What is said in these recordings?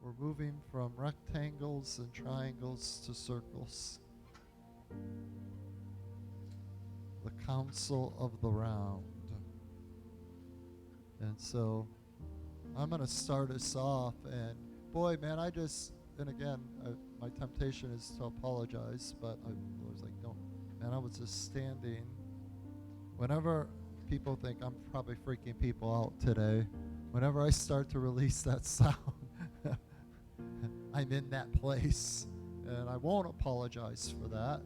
We're moving from rectangles and triangles to circles. The council of the round. And so I'm going to start us off. And boy, man, and again, my temptation is to apologize, but I was like, don't. Man, I was just standing. Whenever people think I'm probably freaking people out today, whenever I start to release that sound, I'm in that place. And I won't apologize for that.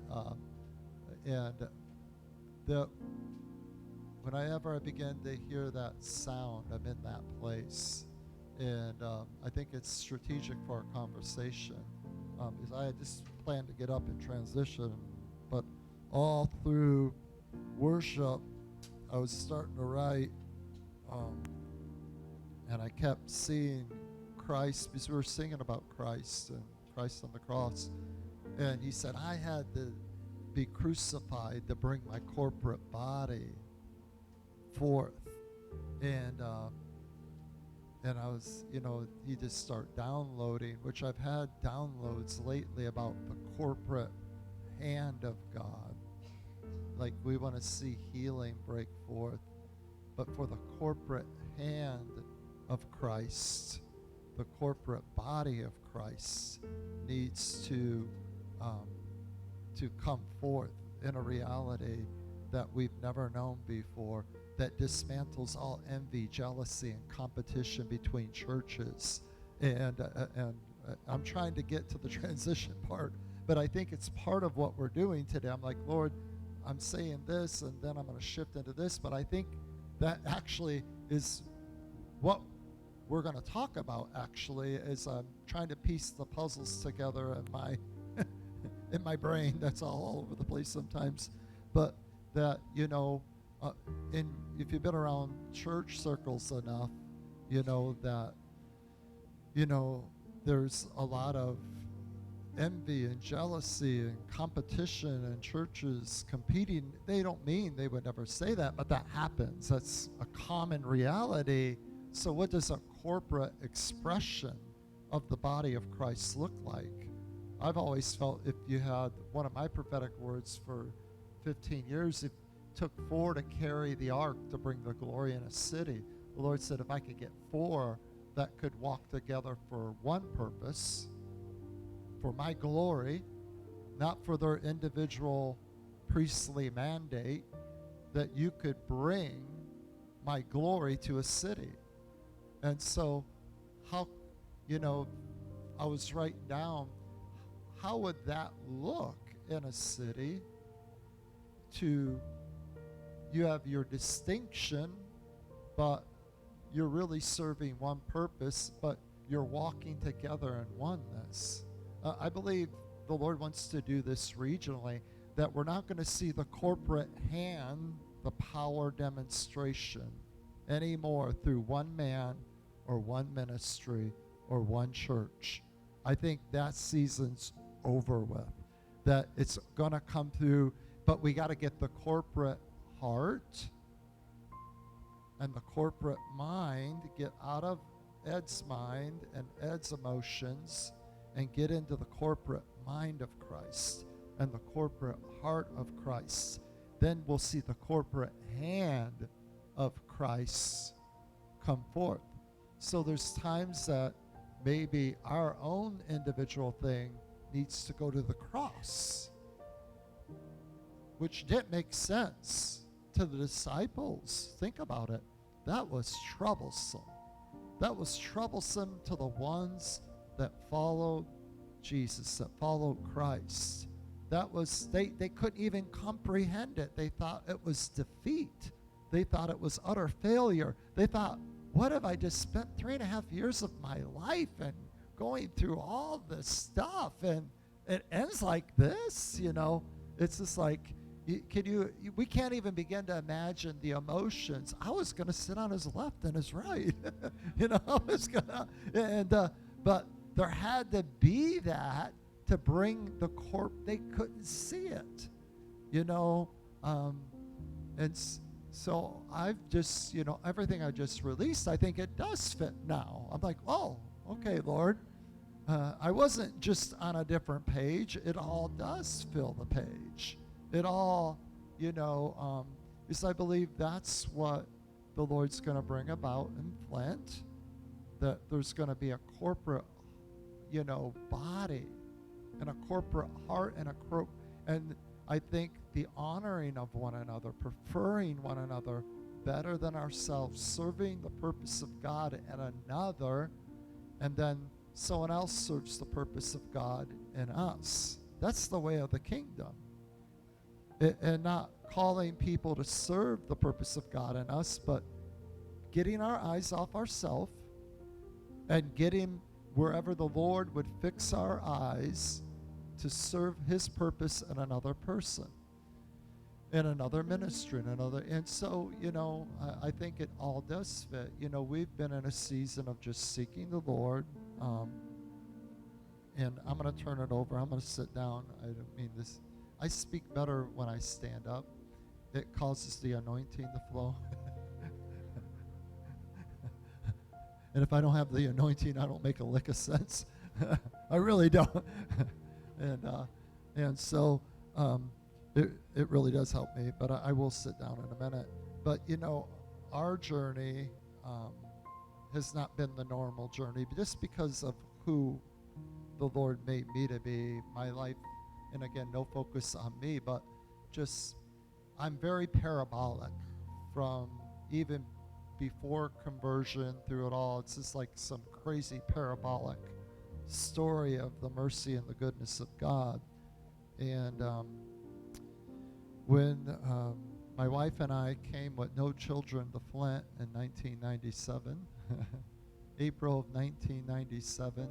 Whenever I begin to hear that sound, I'm in that place. And I think it's strategic for our conversation. Because I had just planned to get up and transition, but all through worship, I was starting to write, and I kept seeing Christ, because we were singing about Christ and Christ on the cross. And he said, I had to be crucified to bring my corporate body forth. And I was, he just started downloading, which I've had downloads lately about the corporate hand of God. Like we want to see healing break forth, but for the corporate hand of Christ, the corporate body of Christ needs to come forth in a reality that we've never known before, that dismantles all envy, jealousy, and competition between churches. And I'm trying to get to the transition part, but I think it's part of what we're doing today. I'm like, Lord, I'm saying this, and then I'm going to shift into this, but I think that actually is what we're going to talk about, actually, as I'm trying to piece the puzzles together in my in my brain. That's all over the place sometimes. But that, if you've been around church circles enough, you know that, there's a lot of envy and jealousy and competition and churches competing. They don't mean they would never say that, but that happens. That's a common reality. So what does a corporate expression of the body of Christ look like? I've always felt, if you had one of my prophetic words for 15 years, it took 4 to carry the ark to bring the glory in a city. The Lord said, if I could get 4 that could walk together for one purpose, for my glory, not for their individual priestly mandate, that you could bring my glory to a city. And so I was writing down, how would that look in a city? You have your distinction, but you're really serving one purpose, but you're walking together in oneness. I believe the Lord wants to do this regionally, that we're not going to see the corporate hand, the power demonstration anymore through one man or one ministry or one church. I think that season's over with. That it's going to come through, but we got to get the corporate heart and the corporate mind, get out of Ed's mind and Ed's emotions and get into the corporate mind of Christ and the corporate heart of Christ. Then we'll see the corporate hand of Christ come forth. So there's times that maybe our own individual thing needs to go to the cross, which didn't make sense to the disciples. Think about it. That was troublesome. That was troublesome to the ones that followed Jesus, that followed Christ. That was, they couldn't even comprehend it. They thought it was defeat. They thought it was utter failure. They thought, what have I just spent 3.5 years of my life and going through all this stuff, and it ends like this? It's just like, we can't even begin to imagine the emotions. I was going to sit on his left and his right. I was going to, but there had to be that to bring the they couldn't see it, and so I've just, everything I just released, I think it does fit now. I'm like, oh, okay, Lord. I wasn't just on a different page. It all does fill the page. It all, because I believe that's what the Lord's going to bring about in Flint, that there's going to be a corporate, body and a corporate heart and I think the honoring of one another, preferring one another better than ourselves, serving the purpose of God and another, and then someone else serves the purpose of God in us. That's the way of the kingdom. And not calling people to serve the purpose of God in us, but getting our eyes off ourselves and getting wherever the Lord would fix our eyes to serve his purpose in another person, in another ministry, and so, I think it all does fit. We've been in a season of just seeking the Lord, and I'm going to turn it over. I'm going to sit down. I don't mean this. I speak better when I stand up. It causes the anointing to flow. And if I don't have the anointing, I don't make a lick of sense. I really don't. And so it really does help me. But I will sit down in a minute. But, our journey has not been the normal journey, just because of who the Lord made me to be. My life, and again, no focus on me, but just I'm very parabolic from even before conversion through it all. It's just like some crazy parabolic story of the mercy and the goodness of God. And when my wife and I came with no children to Flint in 1997, April of 1997,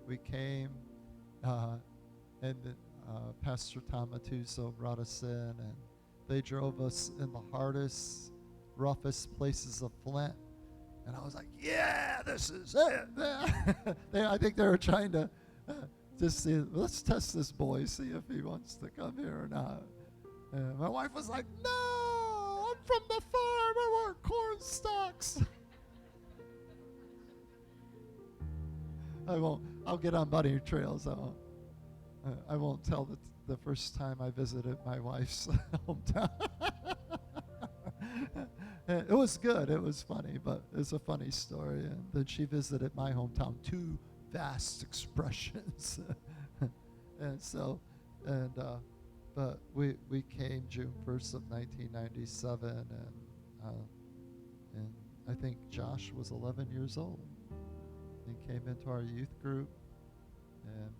we came, and Pastor Tom Matuso brought us in, and they drove us in the hardest, roughest places of Flint. And I was like, yeah, this is it. I think they were trying to just see, let's test this boy, see if he wants to come here or not. And my wife was like, no, I'm from the farm. I want corn stalks. I'll get on bunny trails. I won't tell the first time I visited my wife's hometown. It was good. It was funny, but it's a funny story. And then she visited my hometown, two vast expressions. And so, but we came June 1st of 1997, and I think Josh was 11 years old. He came into our youth group, and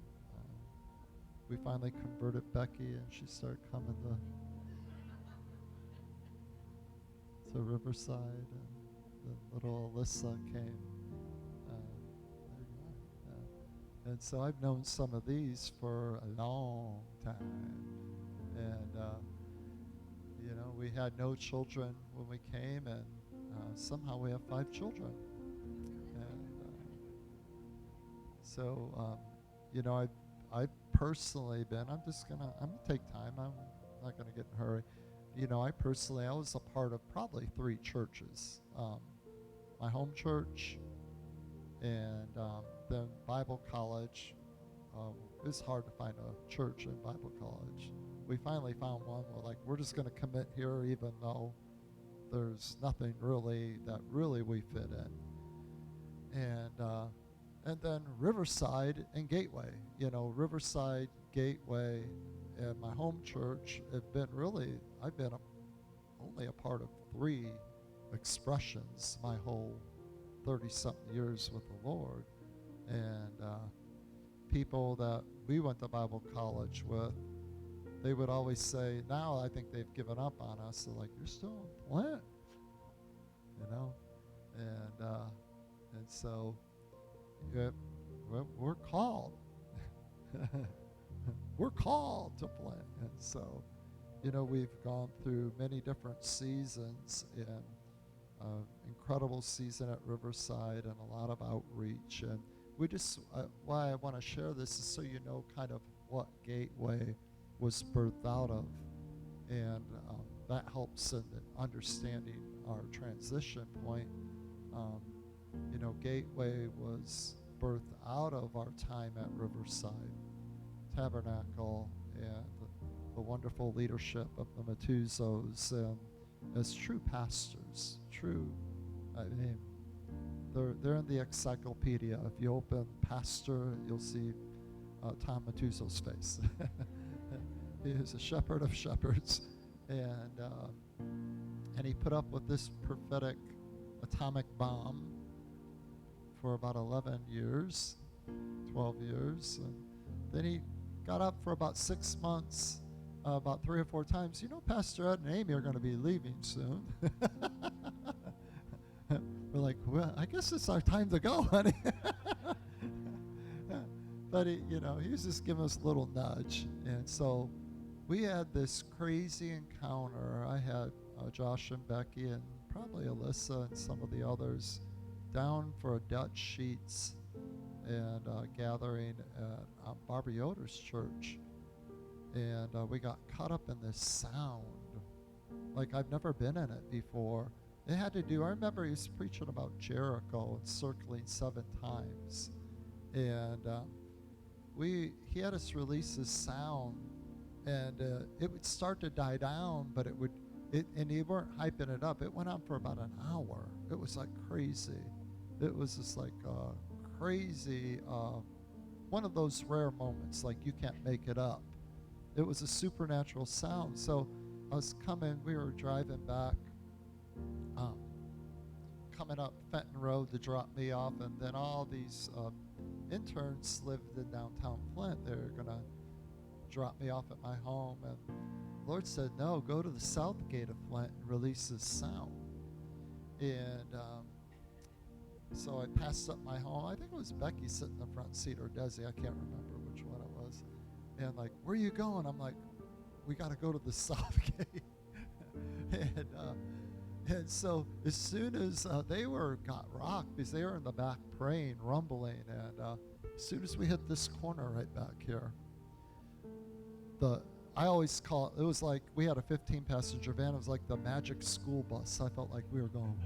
we finally converted Becky, and she started coming to Riverside, and the little Alyssa came. And so I've known some of these for a long time. And, we had no children when we came, and somehow we have 5 children. And so, I've personally been, I'm going to take time. I'm not going to get in a hurry. I was a part of probably 3 churches. My home church, and then Bible college. It was hard to find a church in Bible college. We finally found one. We're just going to commit here, even though there's nothing really that really we fit in. And then Riverside and Gateway. Riverside, Gateway, and my home church have been really, I've been only a part of 3 expressions my whole 30-something years with the Lord. And people that we went to Bible college with, they would always say, now I think they've given up on us. They're like, you're still in Flint, and so we're called. We're called to Flint. And so, we've gone through many different seasons, and incredible season at Riverside and a lot of outreach. And we just, why I want to share this is so you know kind of what Gateway was birthed out of. And that helps in understanding our transition point. Gateway was birthed out of our time at Riverside Tabernacle and the wonderful leadership of the Matuzos as true pastors. I mean, they're in the encyclopedia. If you open pastor, you'll see Tom Matuzzo's face. He is a shepherd of shepherds, and he put up with this prophetic atomic bomb for about 11 years, 12 years, and then he got up for about 6 months, about 3 or 4 times. You know, Pastor Ed and Amy are going to be leaving soon. We're like, well, I guess it's our time to go, honey. But he was just giving us a little nudge, and so we had this crazy encounter. I had Josh and Becky and probably Alyssa and some of the others down for a Dutch Sheets and gathering at Barbara Yoder's church. And we got caught up in this sound. Like I've never been in it before. It had to do, I remember he was preaching about Jericho and circling 7 times. And he had us release this sound, and it would start to die down, but and they weren't hyping it up. It went on for about an hour. It was like crazy. It was just like crazy, one of those rare moments, like you can't make it up. It was a supernatural sound. So we were driving back, coming up Fenton Road to drop me off, and then all these interns lived in downtown Flint. They were going to drop me off at my home, and the Lord said, no, go to the south gate of Flint and release this sound. And so I passed up my home. I think it was Becky sitting in the front seat, or Desi, I can't remember which one it was. And like, where are you going? I'm like, we got to go to the south gate. And so as soon as they got rocked, because they were in the back praying, rumbling, and as soon as we hit this corner right back here, I always call it was like we had a 15-passenger van. It was like the magic school bus. I felt like we were going.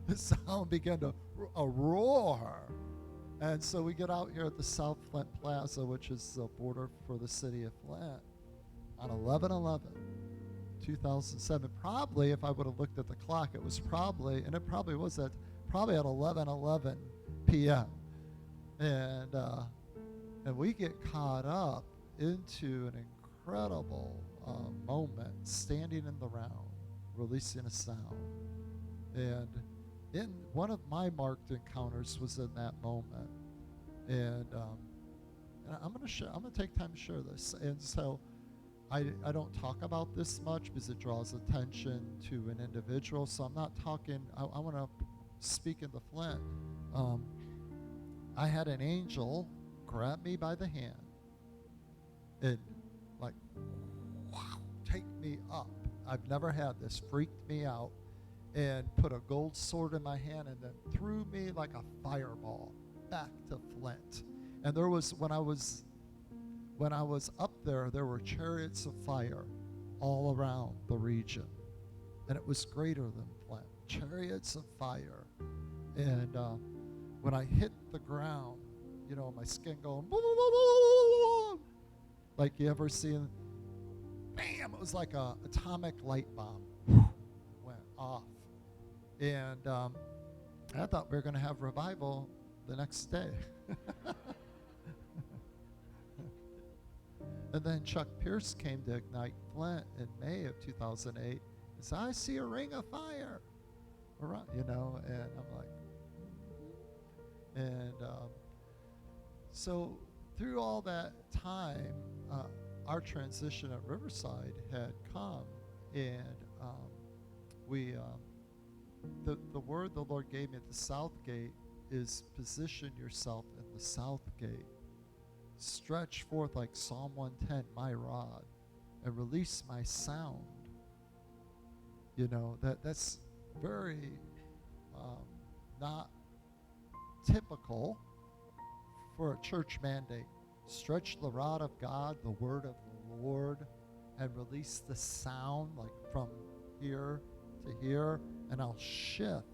The sound began to roar. And so we get out here at the South Flint Plaza, which is the border for the city of Flint, on 11/11/2007. Probably, if I would have looked at the clock, it was probably at 11:11 p.m. And we get caught up into an incredible moment, standing in the round, releasing a sound. And in one of my marked encounters was in that moment. And I'm going to take time to share this. And so I don't talk about this much because it draws attention to an individual. So I'm not talking, I want to speak into Flint. I had an angel grab me by the hand and like, wow, take me up. I've never had this, freaked me out, and put a gold sword in my hand and then threw me like a fireball back to Flint. And there was, when I was up there were chariots of fire all around the region. And it was greater than Flint. Chariots of fire. And when I hit the ground, my skin going, blah, blah, blah, blah, blah, like you ever seen, bam, it was like a atomic light bomb went off. And I thought we were going to have revival the next day. And then Chuck Pierce came to Ignite Flint in May of 2008 and said, I see a ring of fire around, and I'm like, and so through all that time, our transition at Riverside had come, and the word the Lord gave me at the South Gate is position yourself in the South Gate. Stretch forth like Psalm 110, my rod, and release my sound. That's very not typical for a church mandate. Stretch the rod of God, the word of the Lord, and release the sound like from here to here, and I'll shift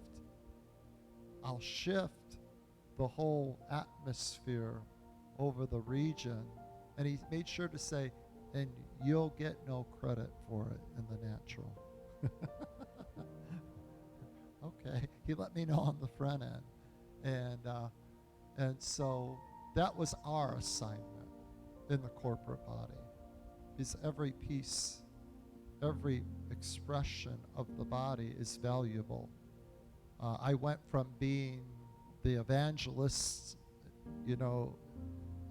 the whole atmosphere over the region. And he made sure to say, and you'll get no credit for it in the natural. Okay, he let me know on the front end. And so that was our assignment in the corporate body, is every piece, every expression of the body is valuable. I went from being the evangelist,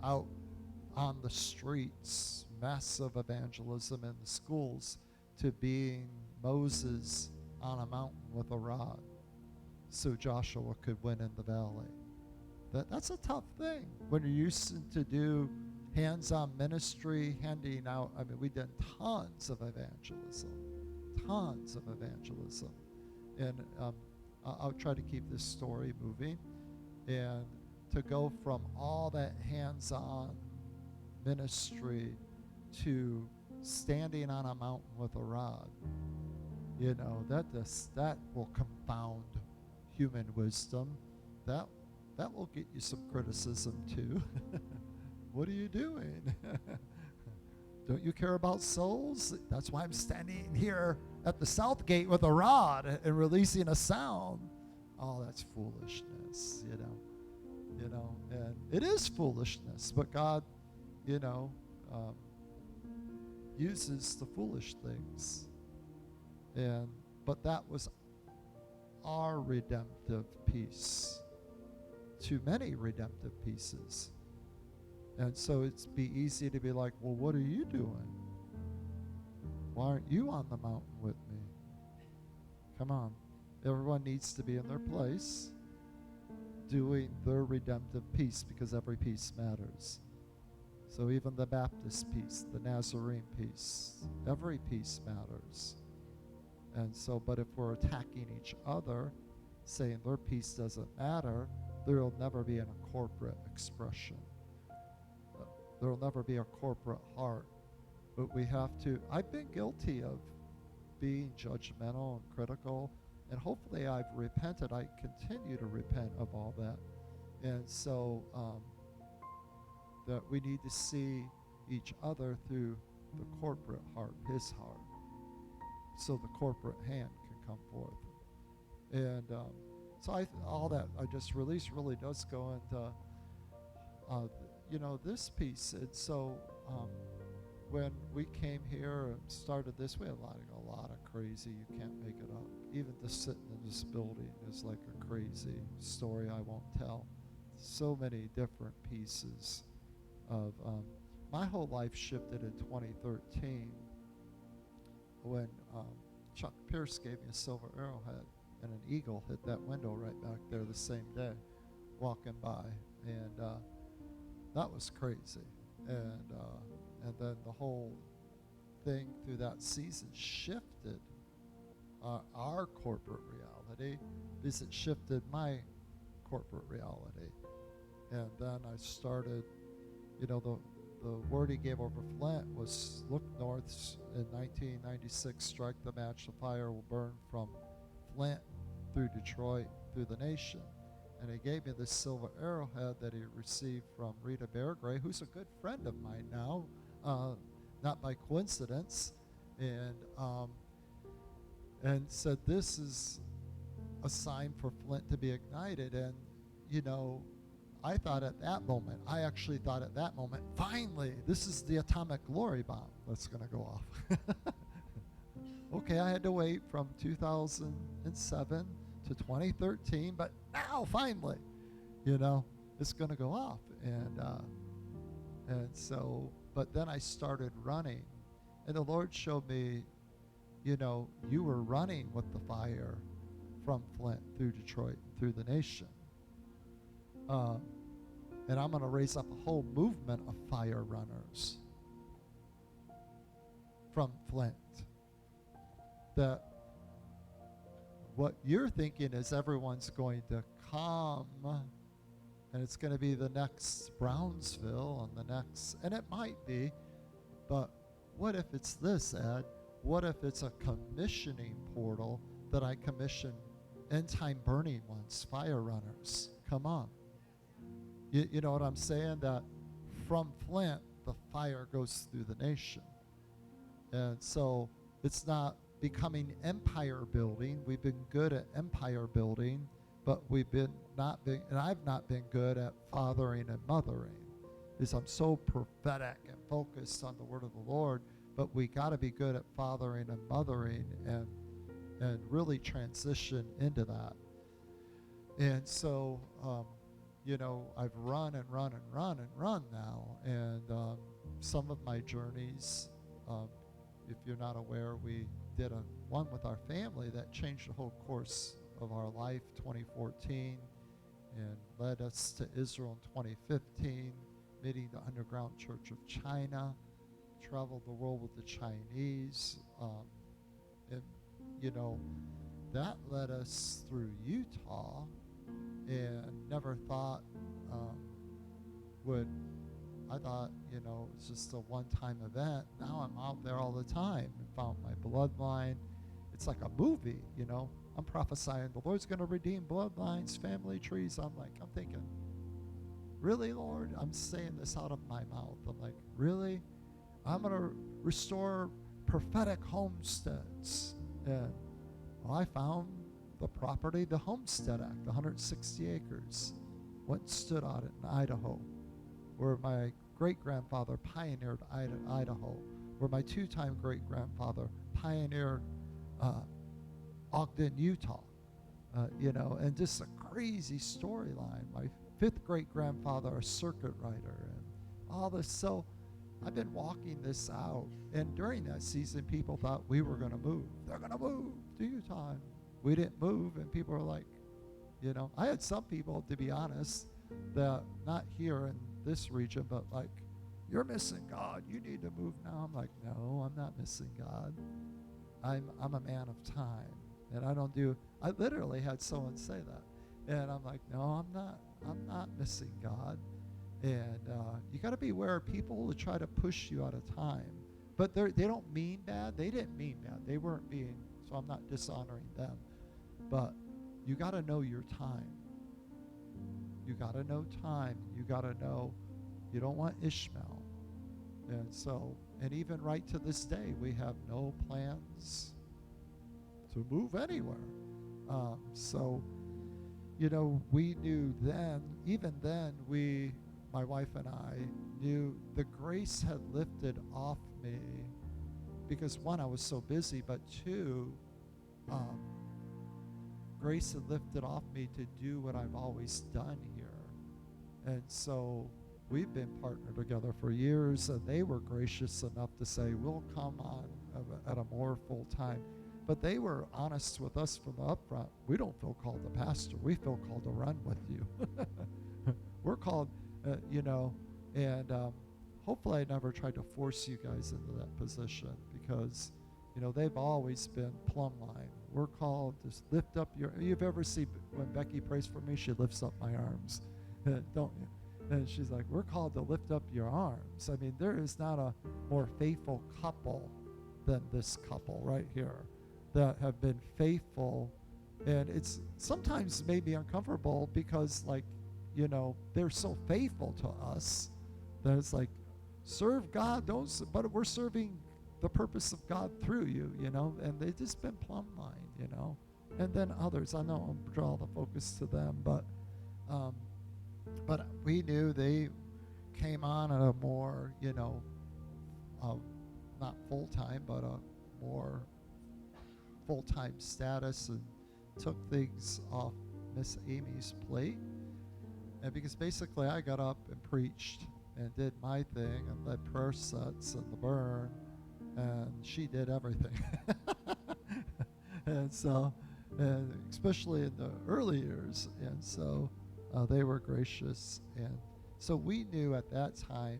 out on the streets, massive evangelism in the schools, to being Moses on a mountain with a rod so Joshua could win in the valley. That's a tough thing when you're used to do hands-on ministry, handing out. I mean, we did tons of evangelism. And I'll try to keep this story moving. And to go from all that hands-on ministry to standing on a mountain with a rod, that will confound human wisdom. That will get you some criticism too. What are you doing? Don't you care about souls? That's why I'm standing here at the south gate with a rod and releasing a sound. Oh, that's foolishness, and it is foolishness, but God, uses the foolish things. But that was our redemptive piece to many redemptive pieces. And so it'd be easy to be like, well, what are you doing? Why aren't you on the mountain with me? Come on. Everyone needs to be in their place doing their redemptive piece, because every piece matters. So even the Baptist piece, the Nazarene piece, every piece matters. And so, but if we're attacking each other, saying their piece doesn't matter, there will never be a corporate expression. There will never be a corporate heart. But we have to, I've been guilty of being judgmental and critical, and hopefully I've repented. I continue to repent of all that. And so that we need to see each other through the corporate heart, his heart, so the corporate hand can come forth. And so all that I just released really does go into, this piece. And so when we came here and started this, we had a lot of crazy. You can't make it up. Even just sitting in this building is like a crazy story I won't tell. So many different pieces of my whole life shifted in 2013 when Chuck Pierce gave me a silver arrowhead, and an eagle hit that window right back there the same day, walking by, and that was crazy. And then the whole thing through that season shifted our corporate reality, because it shifted my corporate reality. And then I started, the word he gave over Flint was, look north in 1996, strike the match, the fire will burn from Flint through Detroit, through the nation. And he gave me this silver arrowhead that he received from Rita Beargray, who's a good friend of mine now, not by coincidence, and said, this is a sign for Flint to be ignited. And, I actually thought at that moment, finally, this is the atomic glory bomb that's going to go off. Okay, I had to wait from 2007 to 2013, but now, finally, it's going to go off. And so, but then I started running, and the Lord showed me, you were running with the fire from Flint through Detroit, through the nation. And I'm going to raise up a whole movement of fire runners from Flint. That what you're thinking is everyone's going to come, and it's going to be the next Brownsville and it might be, but what if it's this, Ed? What if it's a commissioning portal that I commission end-time burning ones, fire runners? Come on. You know what I'm saying? That from Flint, the fire goes through the nation. And so it's not becoming empire building. We've been good at empire building, but and I've not been good at fathering and mothering, because I'm so prophetic and focused on the word of the Lord. But we got to be good at fathering and mothering, and really transition into that. And so, I've run and run and run and run now. And some of my journeys, if you're not aware, we did one with our family that changed the whole course of our life, 2014, and led us to Israel in 2015, meeting the Underground Church of China, traveled the world with the Chinese, and that led us through Utah, and never thought I thought, it's just a one-time event. Now I'm out there all the time and found my bloodline. It's like a movie, I'm prophesying the Lord's going to redeem bloodlines, family trees. I'm thinking, really, Lord? I'm saying this out of my mouth. I'm like, really? I'm going to restore prophetic homesteads. And I found the property, the Homestead Act, 160 acres. Went and stood on it in Idaho, where my great-grandfather pioneered Idaho, where my two-time great-grandfather pioneered Ogden, Utah. And just a crazy storyline. My fifth great-grandfather, a circuit rider, and all this. So I've been walking this out. And during that season, people thought we were going to move. They're going to move to Utah. And we didn't move, and people were like, I had some people, to be honest, that not here in this region, but like, you're missing God. You need to move now. I'm like, no, I'm not missing God. I'm a man of time, and I literally had someone say that, and I'm like, no, I'm not missing God. And you got to be aware of people who try to push you out of time, but they don't mean bad. They didn't mean bad. They weren't being, so I'm not dishonoring them, but you got to know your time. You got to know time. You got to know you don't want Ishmael. And even right to this day, we have no plans to move anywhere. We knew then, even then, my wife and I knew the grace had lifted off me, because one, I was so busy, but two, grace had lifted off me to do what I've always done here. And so we've been partnered together for years, and they were gracious enough to say, we'll come on at a more full time. But they were honest with us from the upfront. We don't feel called to pastor. We feel called to run with you. We're called, and hopefully I never tried to force you guys into that position, because, they've always been plumb line. We're called to lift up you've ever seen when Becky prays for me, she lifts up my arms, don't you? And she's like, we're called to lift up your arms. I mean, there is not a more faithful couple than this couple right here that have been faithful. And it's sometimes made me uncomfortable, because they're so faithful to us that it's like, serve God, but we're serving the purpose of God through you, and they've just been plumb line, and then others, I know I'll draw the focus to them, but we knew they came on at a more, not full-time, but a more full-time status, and took things off Miss Amy's plate. And because basically I got up and preached and did my thing and led prayer sets and the burn, and she did everything. And so, and especially in the early years, and so they were gracious. And so we knew at that time,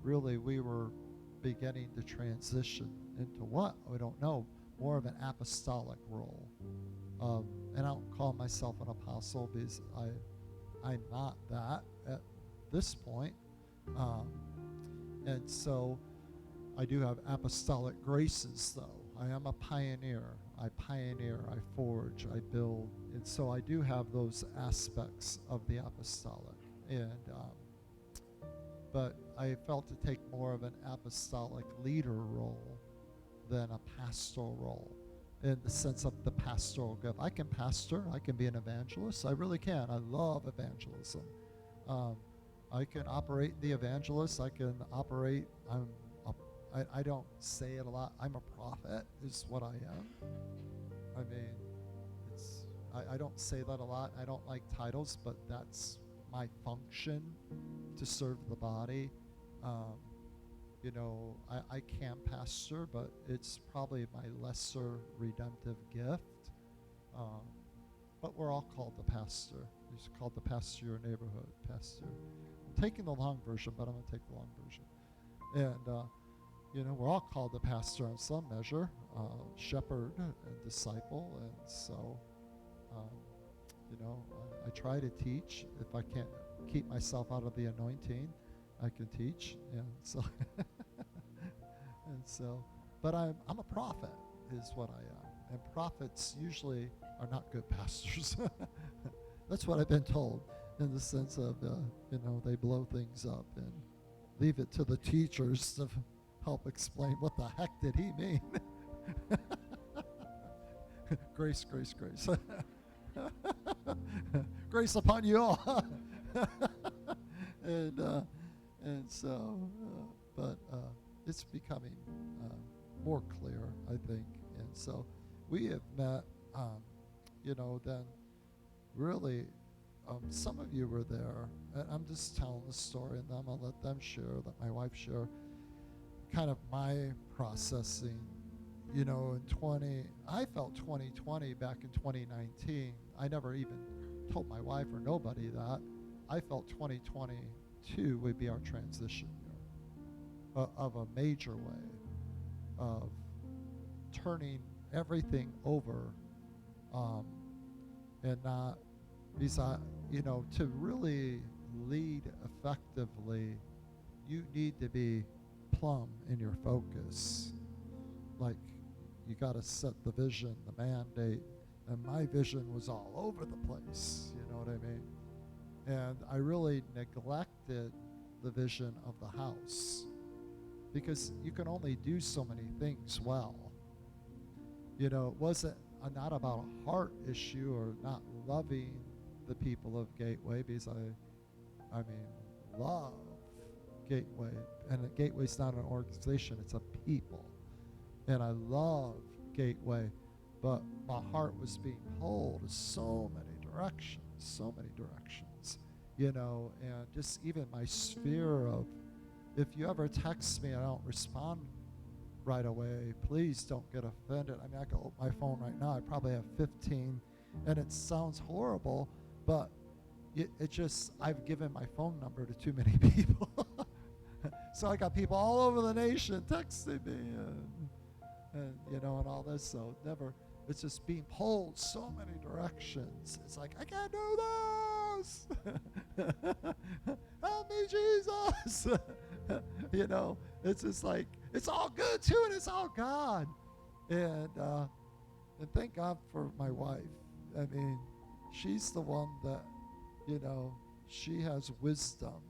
really, we were beginning to transition into what? We don't know, more of an apostolic role. And I don't call myself an apostle, because I'm not that at this point. And so I do have apostolic graces, though. I am a pioneer. I pioneer, I forge, I build. And so I do have those aspects of the apostolic. And but I felt to take more of an apostolic leader role than a pastoral role, in the sense of the pastoral gift. I can pastor, I can be an evangelist, I really can. I love evangelism. I can operate the evangelist, I can operate, I don't say it a lot, I'm a prophet is what I am. I mean, I don't say that a lot. I don't like titles, but that's my function, to serve the body. I can pastor, but it's probably my lesser redemptive gift. But we're all called to pastor. It's called to pastor your neighborhood, pastor. I'm taking the long version, but I'm going to take the long version. And, we're all called to pastor in some measure, shepherd and disciple. And so, I try to teach. If I can't keep myself out of the anointing, I can teach. And so, but I'm a prophet is what I am. And prophets usually are not good pastors. That's what I've been told, in the sense of, they blow things up and leave it to the teachers to help explain what the heck did he mean. Grace, grace, grace. Grace upon you all. But it's becoming more clear, I think. And so we have met, then really, some of you were there, and I'm just telling the story, and then I'm going to let them share, let my wife share kind of my processing. I felt 2020 back in 2019. I never even told my wife or nobody that. I felt 2022 would be our transition year of a major way of turning everything over, and not, because to really lead effectively, you need to be plumb in your focus. Like, you got to set the vision, the mandate, and my vision was all over the place, you know what I mean? And I really neglected the vision of the house, because you can only do so many things well. It wasn't not about a heart issue or not loving the people of Gateway, because I love Gateway, and Gateway's not an organization, it's a people. And I love Gateway, but my heart was being pulled in so many directions, and just even my sphere of, if you ever text me and I don't respond right away, please don't get offended. I can open my phone right now, I probably have 15, and it sounds horrible, but it just, I've given my phone number to too many people. So I got people all over the nation texting me, and all this. So it's just being pulled so many directions. It's like, I can't do this. Help me, Jesus. It's just like, it's all good too, and it's all God. And thank God for my wife. She's the one that, she has wisdom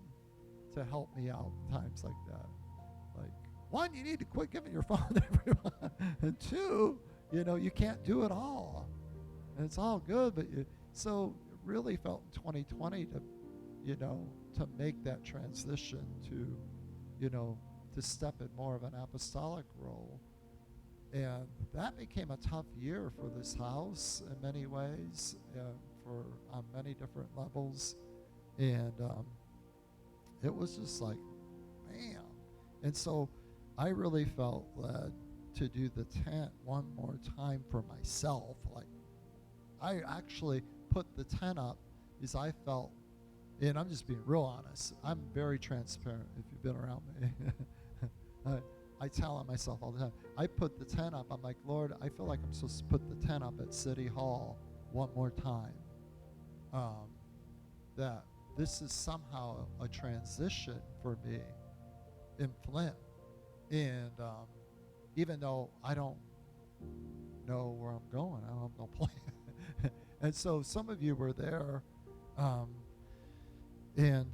to help me out in times like that. Like, one, you need to quit giving your phone to everyone. And two, you can't do it all. And it's all good, but so it really felt in 2020 to make that transition to step in more of an apostolic role. And that became a tough year for this house in many ways, on many different levels. And it was just like, bam. And so I really felt led to do the tent one more time for myself. Like, I actually put the tent up because I felt, and I'm just being real honest, I'm very transparent if you've been around me. I tell on myself all the time. I put the tent up. I'm like, Lord, I feel like I'm supposed to put the tent up at City Hall one more time. That this is somehow a transition for me in Flint. And even though I don't know where I'm going, I don't have no plan. And so some of you were there. And,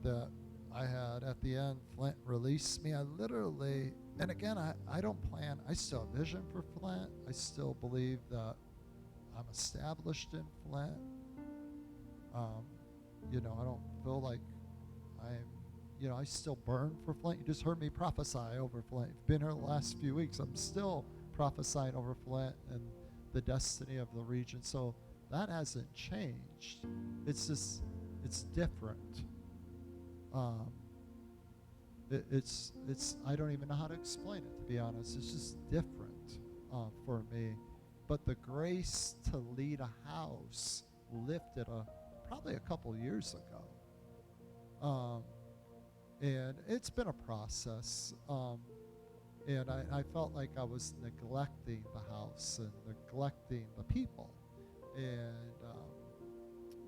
that I had at the end, Flint released me. I literally, and again, I don't plan, I still have vision for Flint. I still believe that I'm established in Flint. Um, I don't feel like I still burn for Flint. You just heard me prophesy over Flint. You've been here the last few weeks. I'm still prophesying over Flint and the destiny of the region. So that hasn't changed. It's just, it's different. It's I don't even know how to explain it, to be honest. It's just different for me. But the grace to lead a house lifted probably a couple years ago. And it's been a process. And I felt like I was neglecting the house and neglecting the people. And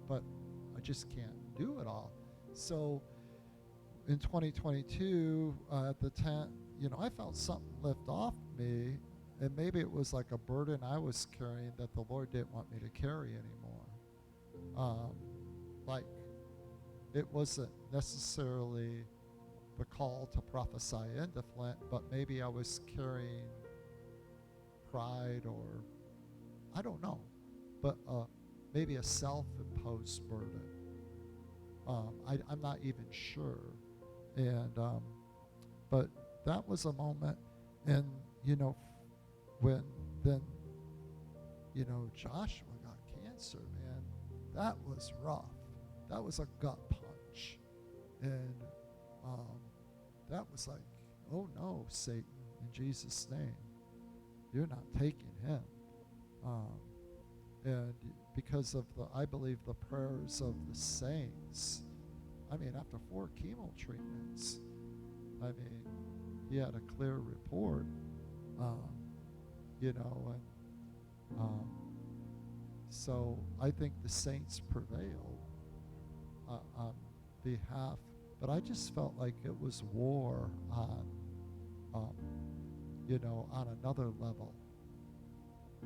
but I just can't do it all. So in 2022, at the tent, I felt something lift off me, and maybe it was like a burden I was carrying that the Lord didn't want me to carry anymore. Like it wasn't necessarily the call to prophesy into Flint, but maybe I was carrying pride, or I don't know, but maybe a self-imposed burden. I'm not even sure. And but that was a moment, and when then Joshua got cancer, man, that was rough. That was a gut punch, and that was like, oh no, Satan, in Jesus' name, you're not taking him. And because of I believe the prayers of the saints. I mean, after 4 chemo treatments, he had a clear report, and so I think the saints prevailed on behalf, but I just felt like it was war on another level.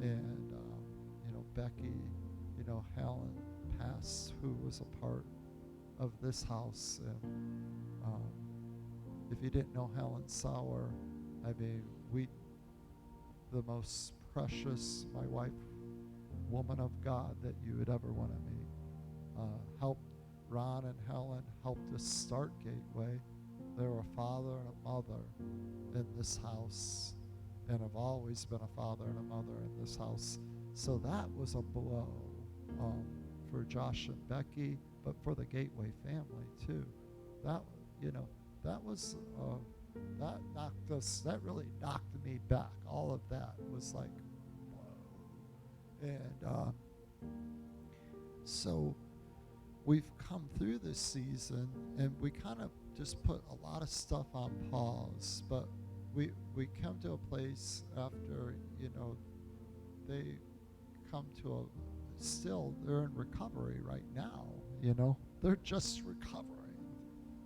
And, Becky, Helen passed, who was a part of this house. And if you didn't know Helen Sauer, the most precious, my wife, woman of God that you would ever want to meet, helped Ron and Helen, helped us start Gateway. They were a father and a mother in this house, and have always been a father and a mother in this house. So that was a blow for Josh and Becky, but for the Gateway family too. That was that really knocked me back. All of that was like, whoa. And so we've come through this season, and we kind of just put a lot of stuff on pause, but we come to a place after, they come to they're in recovery right now, they're just recovering,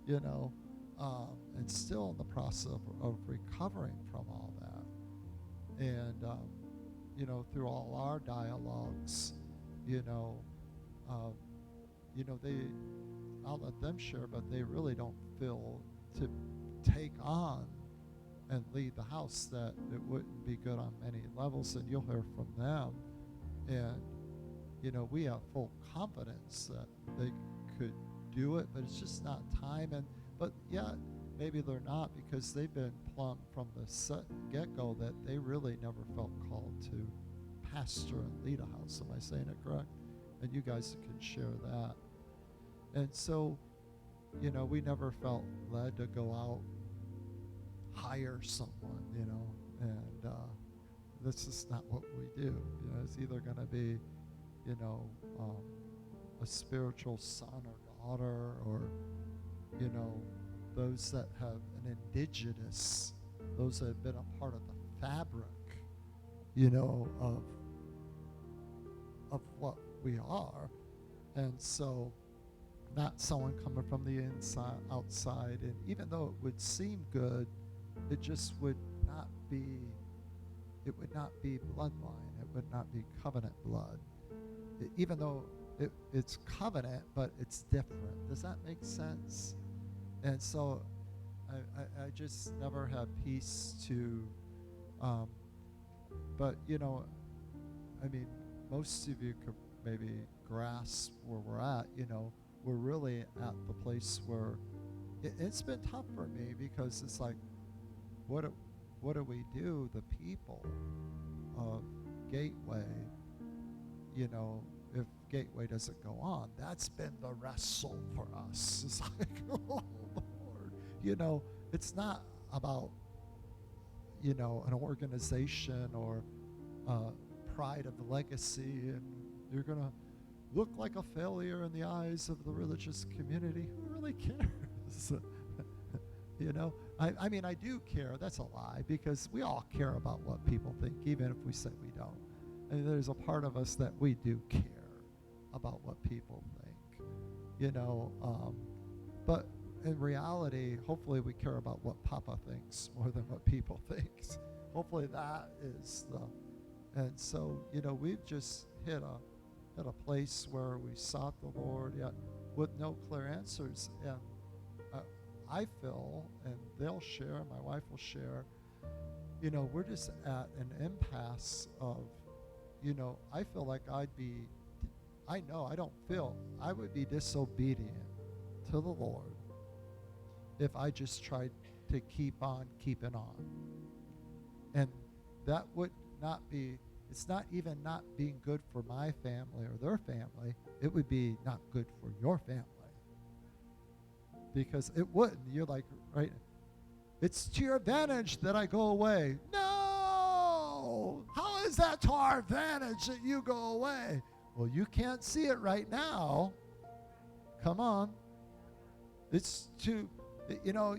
and still in the process of recovering from all that. And, through all our dialogues, I'll let them share, but they really don't feel to take on and lead the house, that it wouldn't be good on many levels, and you'll hear from them. And, we have full confidence that they could do it, but it's just not time. But yeah, maybe they're not, because they've been plumb from the get-go that they really never felt called to pastor and lead a house. Am I saying it correct? And you guys can share that. And so, we never felt led to go out, hire someone, and this is not what we do. It's either going to be, a spiritual son or daughter, or, those that have an indigenous, those that have been a part of the fabric, of what we are. And so not someone coming from the outside. And even though it would seem good, it just would not be, it would not be bloodline. It would not be covenant blood. Even though it's covenant, but it's different. Does that make sense? And so I just never had peace to, but I mean, most of you could maybe grasp where we're at. We're really at the place where it's been tough for me, because it's like, what do we do, the people of Gateway, if Gateway doesn't go on? That's been the wrestle for us. It's like, oh, Lord. It's not about, an organization or pride of legacy, and you're going to look like a failure in the eyes of the religious community. Who really cares? I mean, I do care. That's a lie, because we all care about what people think, even if we say we don't. And there's a part of us that we do care about what people think, but in reality, hopefully we care about what Papa thinks more than what people think. Hopefully that is and so, we've just hit a place where we sought the Lord, yet with no clear answers. And I feel, and they'll share, my wife will share, we're just at an impasse of, I feel like I would be disobedient to the Lord if I just tried to keep on keeping on. And that would not be, it's not even not being good for my family or their family, it would be not good for your family. Because it wouldn't. You're like, right? It's to your advantage that I go away. No! How is that to our advantage that you go away? Well, you can't see it right now. Come on. It's to,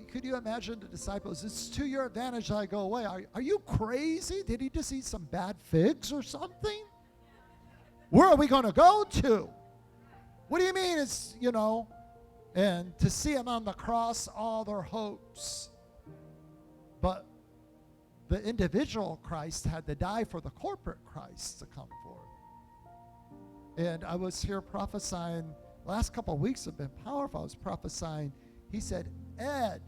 could you imagine the disciples? It's to your advantage that I go away. Are you crazy? Did he just eat some bad figs or something? Where are we going to go to? What do you mean it's, and to see him on the cross, all their hopes. But the individual Christ had to die for the corporate Christ to come forth. And I was here prophesying, last couple of weeks have been powerful. I was prophesying. He said, Ed,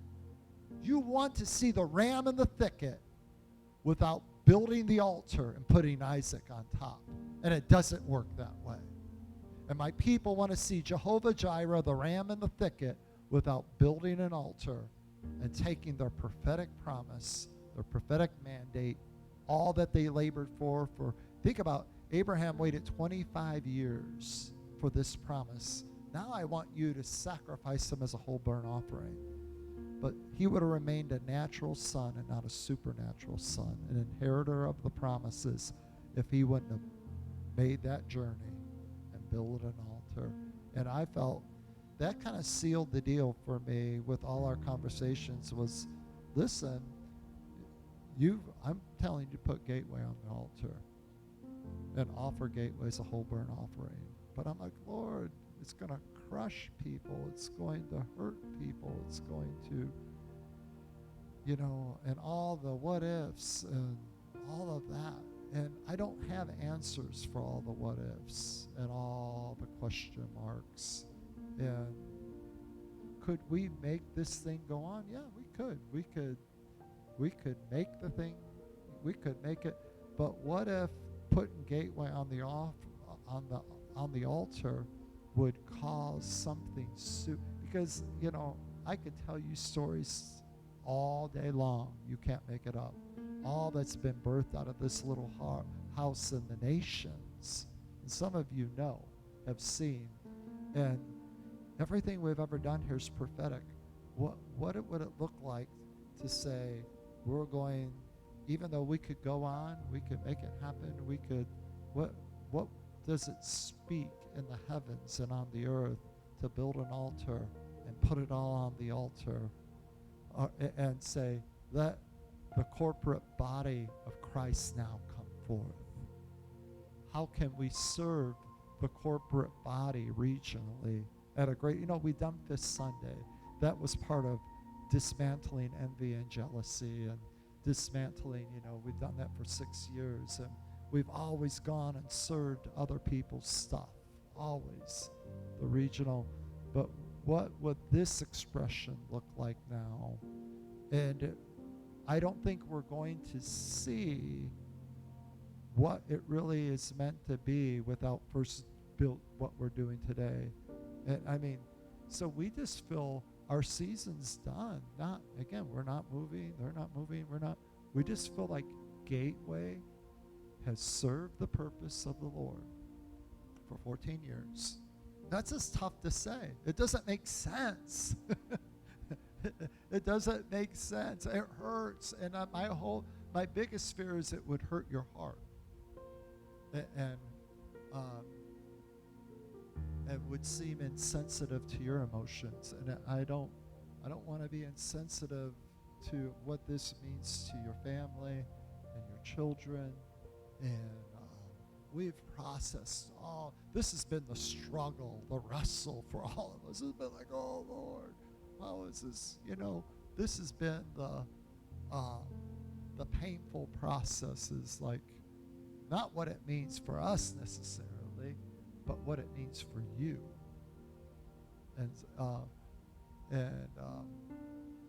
you want to see the ram in the thicket without building the altar and putting Isaac on top. And it doesn't work that way. And my people want to see Jehovah Jireh, the ram in the thicket, without building an altar and taking their prophetic promise, their prophetic mandate, all that they labored for. Think about, Abraham waited 25 years for this promise. Now I want you to sacrifice him as a whole burnt offering. But he would have remained a natural son and not a supernatural son, an inheritor of the promises, if he wouldn't have made that journey and build an altar. And I felt that kind of sealed the deal for me with all our conversations was, listen, I'm telling you to put Gateway on the altar and offer Gateway as a whole burnt offering. But I'm like, Lord, it's going to crush people. It's going to hurt people. It's going to, and all the what ifs and all of that. And I don't have answers for all the what ifs and all the question marks. And could we make this thing go on? Yeah, we could. We could make the thing. We could make it. But what if putting Gateway on the altar would cause something because I could tell you stories all day long. You can't make it up. All that's been birthed out of this little house in the nations. And some of you have seen. And everything we've ever done here is prophetic. What would it look like to say, we're going, even though we could go on, we could make it happen, we could, what does it speak in the heavens and on the earth to build an altar and put it all on the altar and say, let the corporate body of Christ now come forth? How can we serve the corporate body regionally at a great, we've done Fifth Sunday. That was part of dismantling envy and jealousy and dismantling, we've done that for 6 years. And we've always gone and served other people's stuff always the regional. But what would this expression look like now? And I don't think we're going to see what it really is meant to be without first build what we're doing today. And I mean, so we just feel our season's done. Not, again, we're not moving, they're not moving, we just feel like Gateway has served the purpose of the Lord for 14 years. That's just tough to say. It doesn't make sense. It doesn't make sense. It hurts. And my biggest fear is it would hurt your heart. And it would seem insensitive to your emotions. And I don't want to be insensitive to what this means to your family and your children. And we've processed this has been the struggle, the wrestle for all of us. It's been like, oh Lord, how is this? This has been the painful processes, like not what it means for us necessarily, but what it means for you. And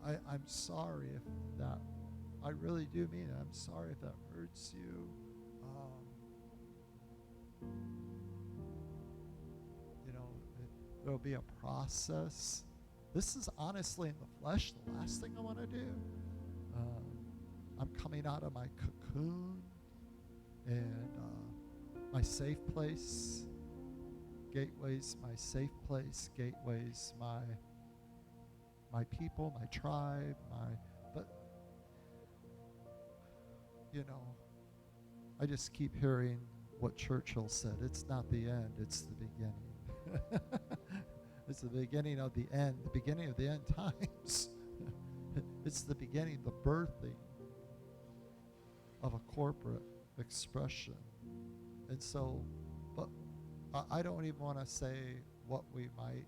I'm sorry if that, I really do mean it. I'm sorry if that hurts you. There'll be a process. This is honestly in the flesh the last thing I want to do. I'm coming out of my cocoon and my safe place. Gateway's my safe place. Gateway's my people, my tribe, but I just keep hearing what Churchill said. It's not the end, it's the beginning. It's the beginning of the end, the beginning of the end times. It's the beginning, the birthing of a corporate expression. And so, but I don't even want to say what we might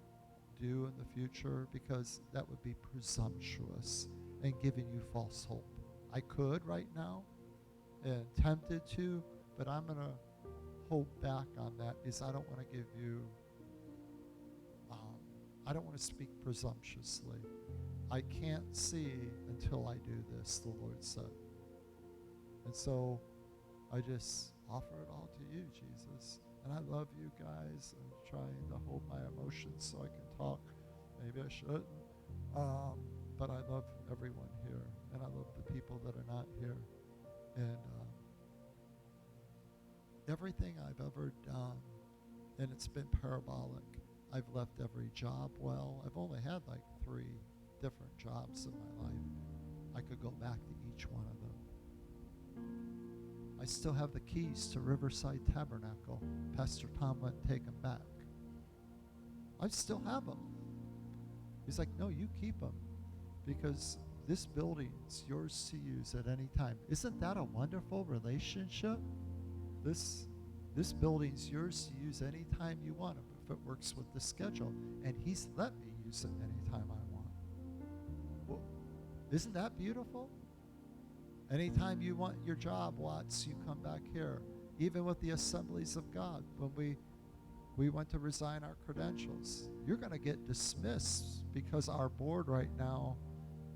do in the future, because that would be presumptuous and giving you false hope. I could right now and tempted to, but I'm going to hold back on that, because I don't want to give you, I don't want to speak presumptuously. I can't see until I do this, the Lord said. And so I just offer it all to you, Jesus. And I love you guys. I'm trying to hold my emotions so I can talk. Maybe I shouldn't. But I love everyone here. And I love the people that are not here. And everything I've ever done, and it's been parabolic. I've left every job well. I've only had like 3 different jobs in my life. I could go back to each one of them. I still have the keys to Riverside Tabernacle. Pastor Tom went and take them back. I still have them. He's like, no, you keep them, because this building's yours to use at any time. Isn't that a wonderful relationship? This building's yours to use anytime you want it, if it works with the schedule. And he's let me use it anytime I want. Well, isn't that beautiful? Anytime you want your job, Watts, you come back here. Even with the Assemblies of God, when we went to resign our credentials, you're going to get dismissed, because our board right now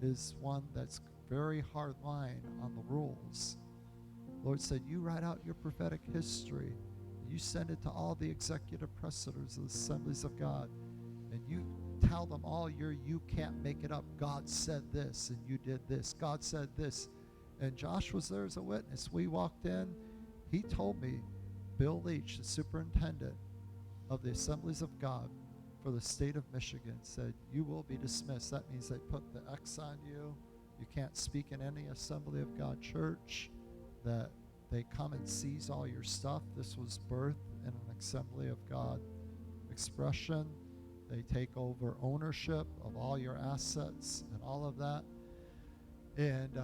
is one that's very hard line on the rules. Lord said, you write out your prophetic history. You send it to all the executive precedents of the Assemblies of God, and you tell them all you can't make it up. God said this, and you did this. God said this. And Josh was there as a witness. We walked in. He told me, Bill Leach, the superintendent of the Assemblies of God for the state of Michigan, said, you will be dismissed. That means they put the X on you. You can't speak in any Assembly of God church. That they come and seize all your stuff. This was birthed in an Assembly of God expression. They take over ownership of all your assets and all of that. And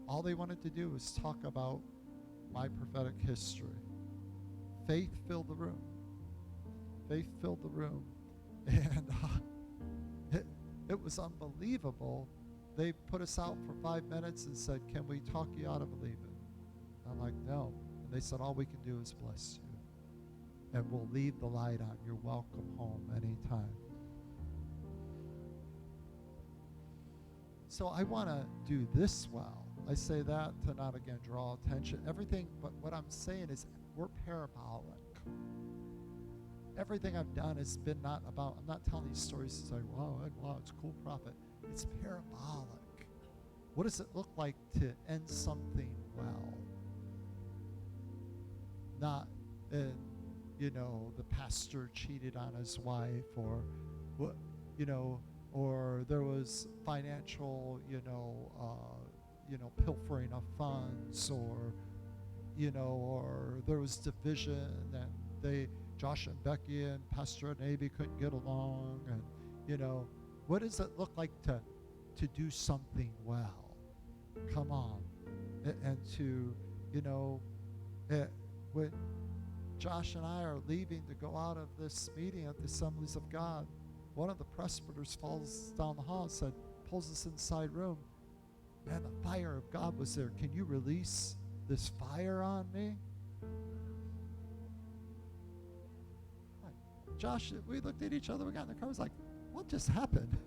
all they wanted to do was talk about my prophetic history. Faith filled the room. Faith filled the room. And it was unbelievable. They put us out for 5 minutes and said, can we talk you out of leaving? I'm like, no. And they said, all we can do is bless you. and we'll leave the light on. You're welcome home anytime. So I want to do this well. I say that to not, again, draw attention. Everything, but what I'm saying is we're parabolic. Everything I've done has been not about, I'm not telling these stories to say, wow, it's a cool prophet. It's parabolic. What does it look like to end something well? Not in, the pastor cheated on his wife, or, or there was financial, pilfering of funds, or there was division, and Josh and Becky and Pastor and Abby couldn't get along, and, what does it look like to do something well? Come on. And to, when Josh and I are leaving to go out of this meeting at the Assemblies of God, one of the presbyters falls down the hall and said, pulls us inside room, man, the fire of God was there. Can you release this fire on me? Josh, we looked at each other, we got in the car, I was like, what just happened?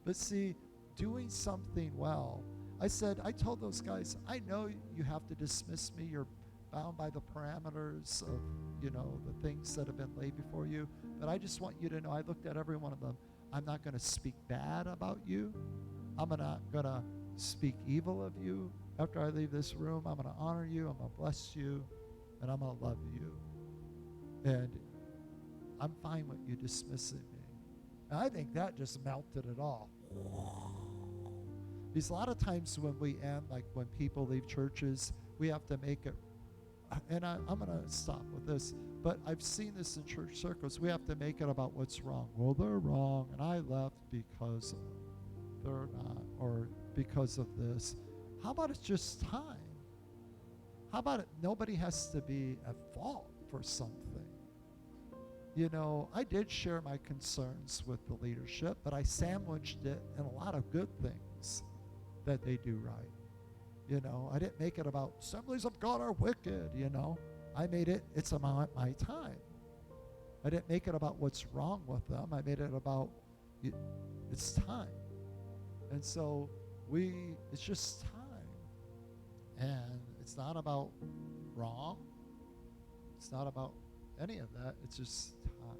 But see, doing something well, I told those guys, I know you have to dismiss me, you're bound by the parameters of, the things that have been laid before you, but I just want you to know, I looked at every one of them, I'm not going to speak bad about you, I'm not going to speak evil of you. After I leave this room, I'm going to honor you, I'm going to bless you, and I'm going to love you. And I'm fine with you dismissing me. And I think that just melted it all. Because a lot of times when we end, like when people leave churches, we have to make it, and I'm going to stop with this, but I've seen this in church circles. We have to make it about what's wrong. Well, they're wrong, and I left because they're not, or because of this. How about it's just time? How about it nobody has to be at fault for something? I did share my concerns with the leadership, but I sandwiched it in a lot of good things that they do right. I didn't make it about Assemblies of God are wicked, I made it's about my time. I didn't make it about what's wrong with them. I made it about it's time. And so it's just time. And it's not about wrong. It's not about any of that. It's just time.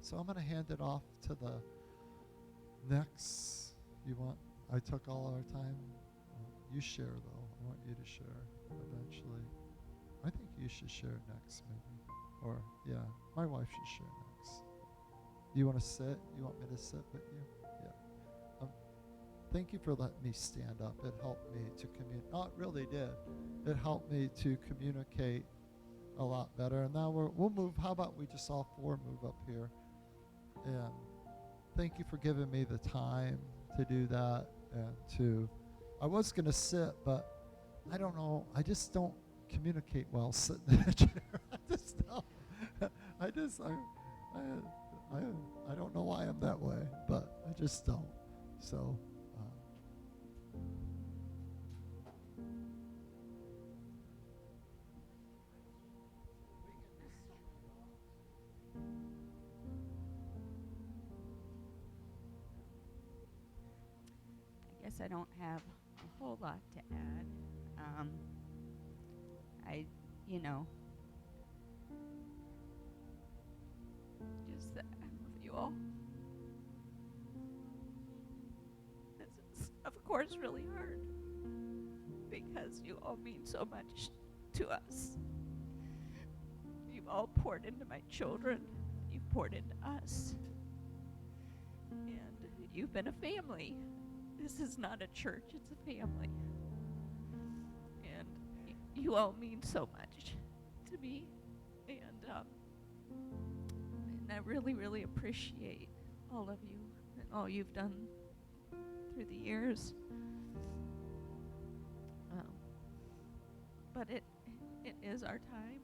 So I'm going to hand it off to the next. I took all our time. You share, though. I want you to share eventually. I think you should share next, maybe. Or, yeah, my wife should share next. You want to sit? You want me to sit with you? Yeah. Thank you for letting me stand up. It helped me to communicate. No, it really did. It helped me to communicate a lot better. And now we'll move. How about we just all four move up here? And thank you for giving me the time to do that. And I was going to sit, but I don't know. I just don't communicate well sitting in a chair. I just don't. I don't know why I'm that way, but I just don't. So. I don't have a whole lot to add. I love you all. This is, of course, really hard because you all mean so much to us. You've all poured into my children. You've poured into us. And you've been a family. This is not a church, it's a family. And you all mean so much to me. And I really, really appreciate all of you and all you've done through the years. But it is our time,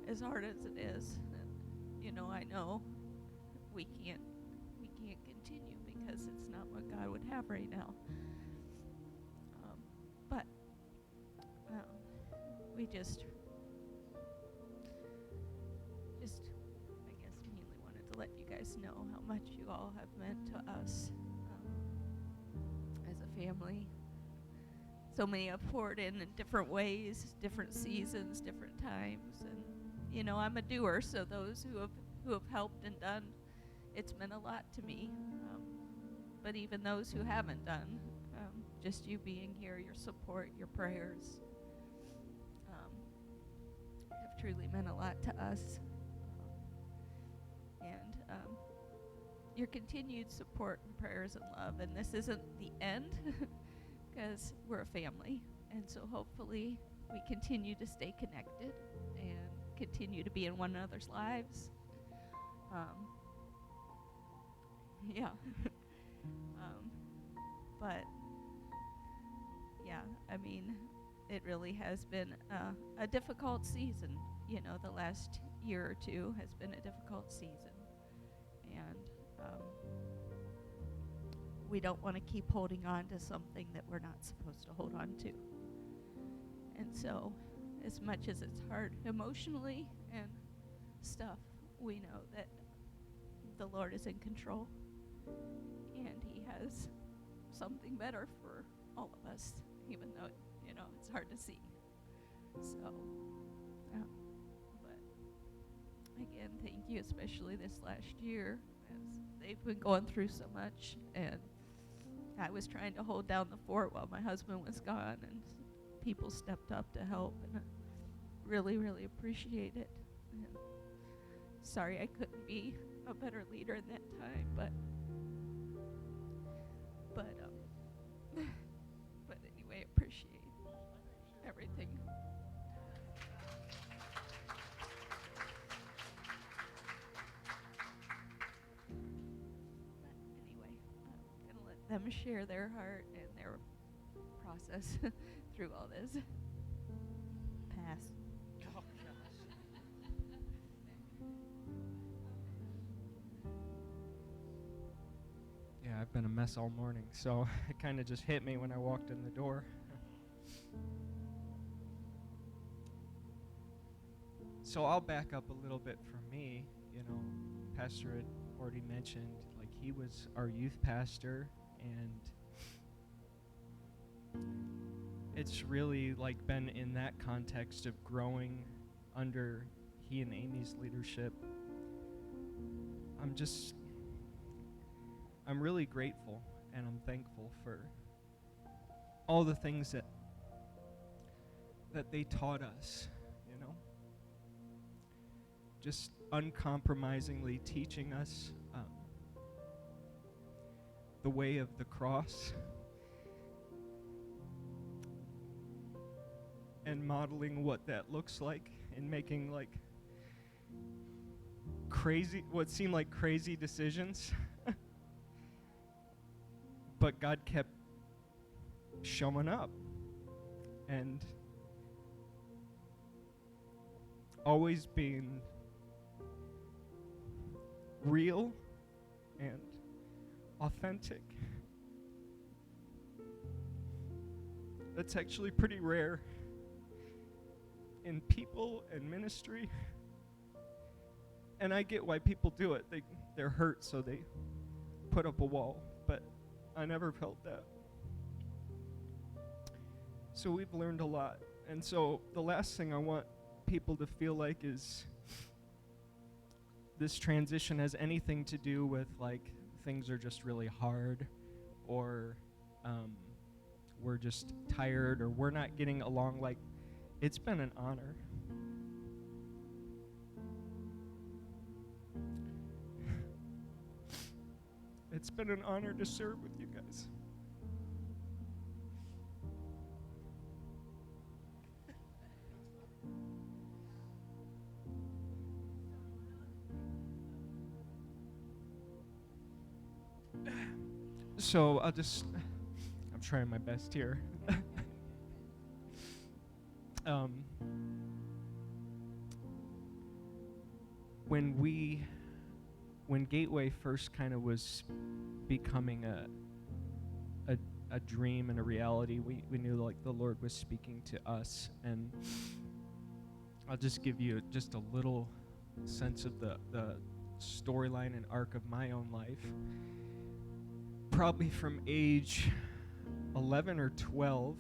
as hard as it is. And, I know we can't continue because it's not what God would have right now. But we just just know how much you all have meant to us as a family. So many have poured in different ways, different seasons, different times, and I'm a doer. So those who have helped and done, it's meant a lot to me. But even those who haven't done, just you being here, your support, your prayers, have truly meant a lot to us. And your continued support and prayers and love. And this isn't the end, because we're a family. And so hopefully we continue to stay connected and continue to be in one another's lives. Yeah. But yeah, I mean, it really has been a difficult season. The last year or two has been a difficult season. And we don't want to keep holding on to something that we're not supposed to hold on to. And so, as much as it's hard emotionally and stuff, we know that the Lord is in control. And He has something better for all of us, even though, it's hard to see. So, but again, thank you, especially this last year, as they've been going through so much, and I was trying to hold down the fort while my husband was gone, and people stepped up to help, and I really, really appreciate it. And sorry I couldn't be a better leader in that time, but anyway, appreciate everything. But anyway, I'm gonna let them share their heart and their process through all this. Pass. Oh, yeah, I've been a mess all morning, so it kind of just hit me when I walked in the door. So I'll back up a little bit from me. Pastor had already mentioned, he was our youth pastor, and it's really been in that context of growing under he and Amy's leadership. I'm really grateful, and I'm thankful for all the things that they taught us, just uncompromisingly teaching us the way of the cross and modeling what that looks like, and making what seemed like crazy decisions. But God kept showing up and always being real and authentic. That's actually pretty rare in people and ministry. And I get why people do it. They're hurt, so they put up a wall. But I never felt that. So we've learned a lot. And so the last thing I want people to feel like is this transition has anything to do with things are just really hard, or we're just tired, or we're not getting along. It's been an honor. It's been an honor to serve with you guys. So I'm trying my best here. When Gateway first kind of was becoming a dream and a reality, we knew the Lord was speaking to us. And I'll just give you just a little sense of the storyline and arc of my own life. Probably from age 11 or 12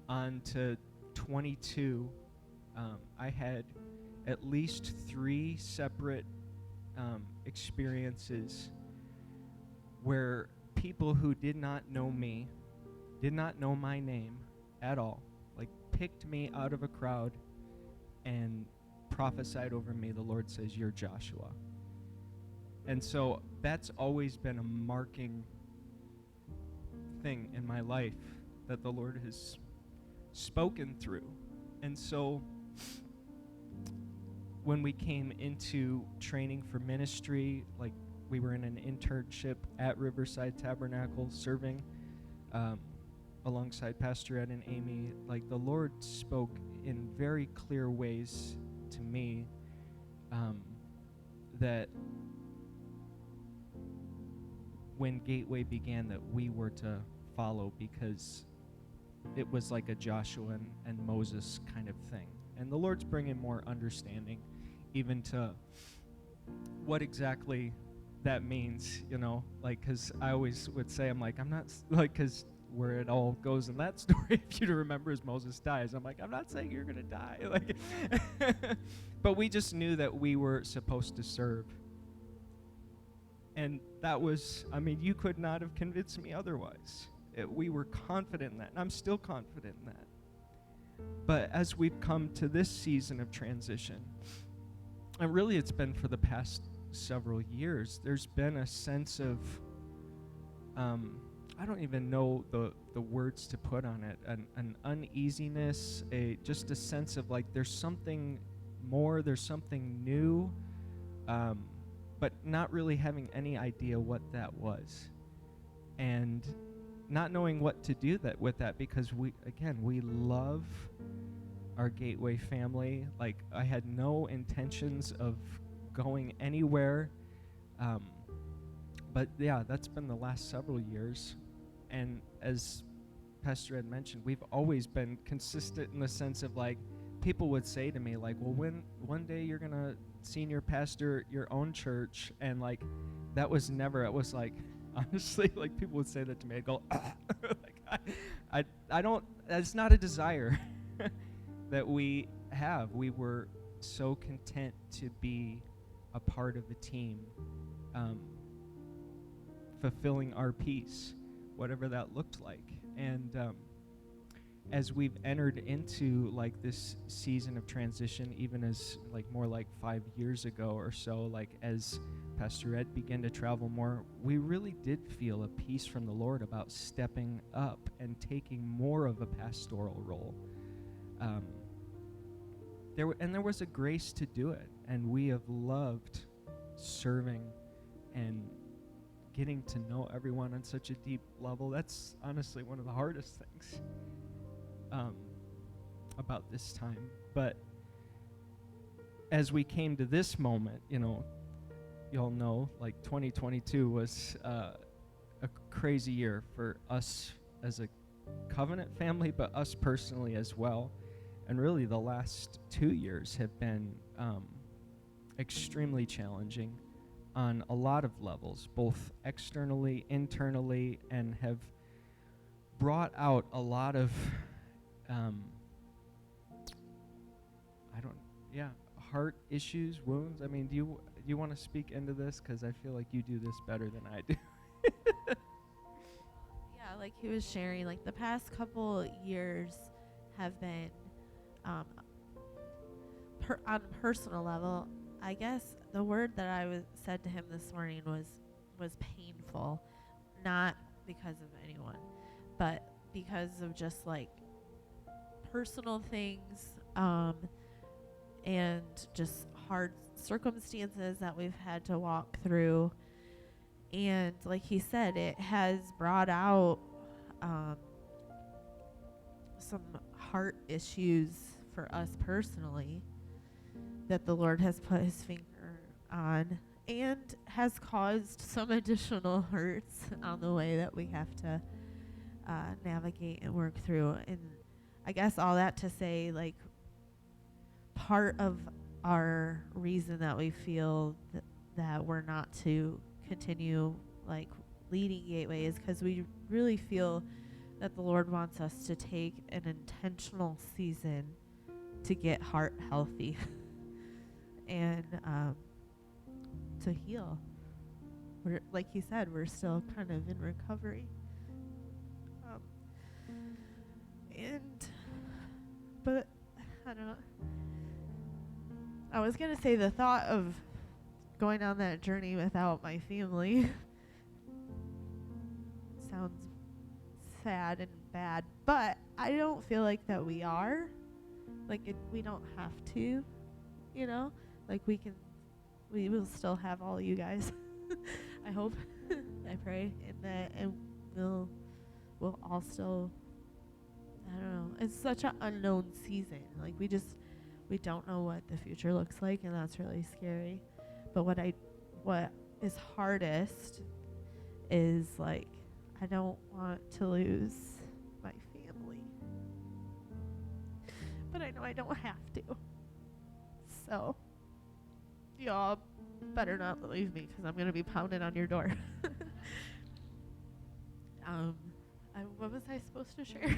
on to 22, I had at least 3 separate experiences where people who did not know me, did not know my name at all, like picked me out of a crowd and prophesied over me, the Lord says, "You're Joshua." And so that's always been a marking thing in my life that the Lord has spoken through. And so when we came into training for ministry, like we were in an internship at Riverside Tabernacle serving alongside Pastor Ed and Amy, like the Lord spoke in very clear ways to me that when Gateway began, that we were to follow, because it was like a Joshua and Moses kind of thing. And the Lord's bringing more understanding even to what exactly that means, you know, like, because I always would say, I'm like, I'm not, like, because where it all goes in that story, if you remember, is Moses dies. I'm like, I'm not saying you're going to die. Like, but we just knew that we were supposed to serve. And that was, I mean, you could not have convinced me otherwise. We were confident in that, and I'm still confident in that. But as we've come to this season of transition, and really it's been for the past several years, there's been a sense of, I don't even know the words to put on it, an uneasiness, just a sense of like there's something more, there's something new, but not really having any idea what that was. And not knowing what to do with that, because we love our Gateway family. Like, I had no intentions of going anywhere. But yeah, that's been the last several years. And as Pastor Ed mentioned, we've always been consistent in the sense of like, people would say to me like, well, when one day you're gonna senior pastor your own church, and like, that was never, it was like, honestly, like people would say that to me, I'd go, like, I don't, that's not a desire that we have. We were so content to be a part of the team, fulfilling our piece, whatever that looked like. And as we've entered into like this season of transition, even as like more like 5 years ago or so, like as Pastor Ed began to travel more, we really did feel a peace from the Lord about stepping up and taking more of a pastoral role. There was a grace to do it, and we have loved serving and getting to know everyone on such a deep level. That's honestly one of the hardest things about this time. But as we came to this moment, you know, y'all know, like 2022 was a crazy year for us as a covenant family, but us personally as well. And really the last 2 years have been extremely challenging on a lot of levels, both externally, internally, and have brought out a lot of heart issues, wounds. I mean, do you want to speak into this? Because I feel like you do this better than I do. Yeah, like he was sharing, like the past couple years have been, on a personal level, I guess the word that I said to him this morning was painful, not because of anyone, but because of just like personal things, and just hard circumstances that we've had to walk through. And like he said, it has brought out some heart issues for us personally that the Lord has put his finger on, and has caused some additional hurts on the way that we have to navigate and work through. And I guess all that to say, like, part of our reason that we feel that we're not to continue like leading Gateway is because we really feel that the Lord wants us to take an intentional season to get heart healthy and to heal. We're, like he said, we're still kind of in recovery. But I don't know. I was gonna say the thought of going on that journey without my family sounds sad and bad, but I don't feel like that we are. Like we don't have to, you know. Like we will still have all you guys. I hope, I pray, and we'll all still. I don't know. It's such an unknown season. Like we don't know what the future looks like, and that's really scary. But what is hardest is like I don't want to lose my family, but I know I don't have to. So y'all better not leave me because I'm gonna be pounding on your door. What was I supposed to share?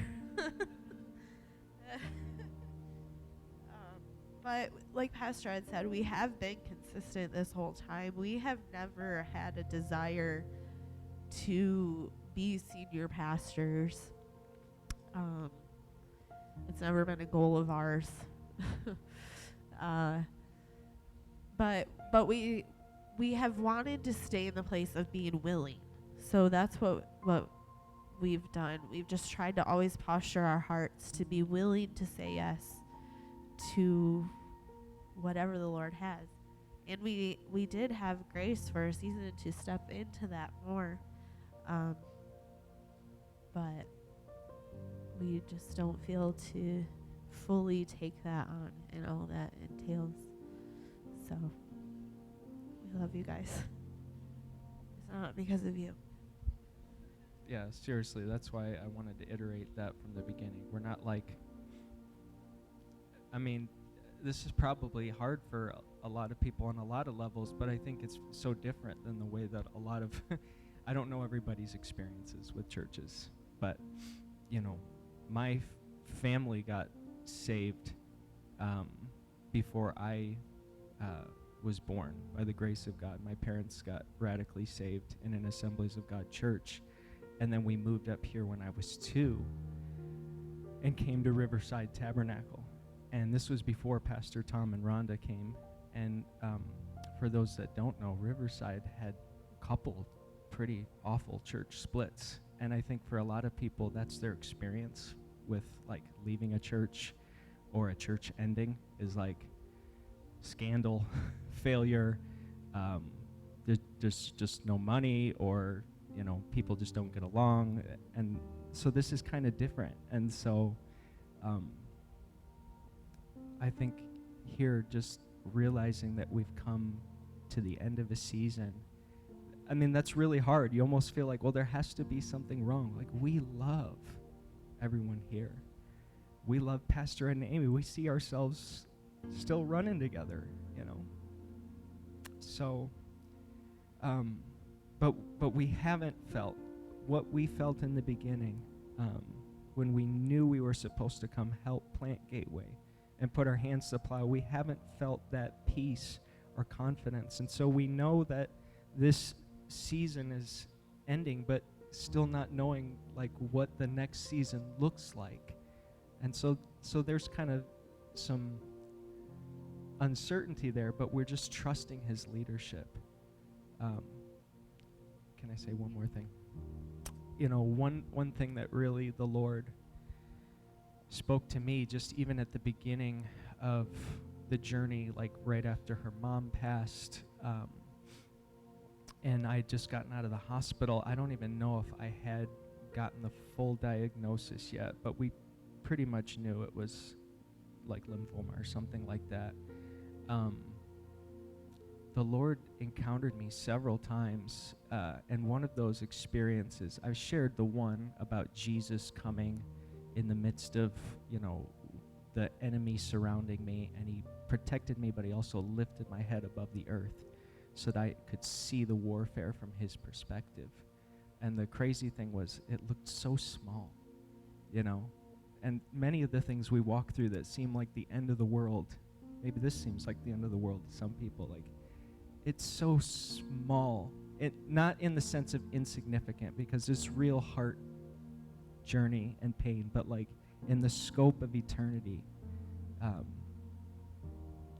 But like Pastor Ed said, we have been consistent this whole time. We have never had a desire to be senior pastors. It's never been a goal of ours. But we have wanted to stay in the place of being willing. So that's what we've done. We've just tried to always posture our hearts to be willing to say yes to whatever the Lord has. And we did have grace for a season to step into that more. But we just don't feel to fully take that on and all that entails. So we love you guys. It's not because of you. Yeah, seriously, that's why I wanted to iterate that from the beginning. We're not like, I mean, this is probably hard for a lot of people on a lot of levels, but I think it's so different than the way that a lot of, I don't know everybody's experiences with churches, but, you know, my family got saved before I was born by the grace of God. My parents got radically saved in an Assemblies of God church. And then we moved up here when I was 2 and came to Riverside Tabernacle. And this was before Pastor Tom and Rhonda came. And for those that don't know, Riverside had a couple pretty awful church splits. And I think for a lot of people, that's their experience with like leaving a church or a church ending is like scandal, failure, there's just no money, or you know, people just don't get along. And so this is kind of different. And so I think here just realizing that we've come to the end of a season, I mean, that's really hard. You almost feel like, well, there has to be something wrong. Like, we love everyone here. We love Pastor and Amy. We see ourselves still running together, you know. So, but we haven't felt what we felt in the beginning when we knew we were supposed to come help plant Gateway and put our hands to the plow. We haven't felt that peace or confidence. And so we know that this season is ending, but still not knowing like what the next season looks like. And so there's kind of some uncertainty there, but we're just trusting his leadership. Can I say one more thing? You know, one thing that really the Lord spoke to me just even at the beginning of the journey, like right after her mom passed, and I had just gotten out of the hospital. I don't even know if I had gotten the full diagnosis yet, but we pretty much knew it was like lymphoma or something like that. The Lord encountered me several times, and one of those experiences, I've shared the one about Jesus coming in the midst of, you know, the enemy surrounding me, and he protected me, but he also lifted my head above the earth. so that I could see the warfare from his perspective. And the crazy thing was, it looked so small, you know? And many of the things we walk through that seem like the end of the world, maybe this seems like the end of the world to some people, like, it's so small. It, not in the sense of insignificant, because it's real heart journey and pain, but like in the scope of eternity,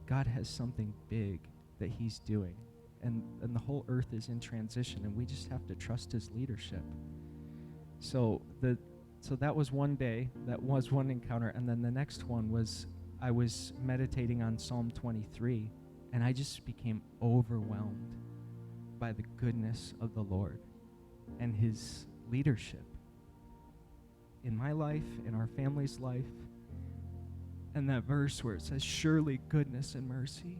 God has something big that he's doing. And the whole earth is in transition, and we just have to trust his leadership. So that was one day, that was one encounter, and then the next one was I was meditating on Psalm 23, and I just became overwhelmed by the goodness of the Lord and his leadership in my life, in our family's life. And that verse where it says, surely goodness and mercy,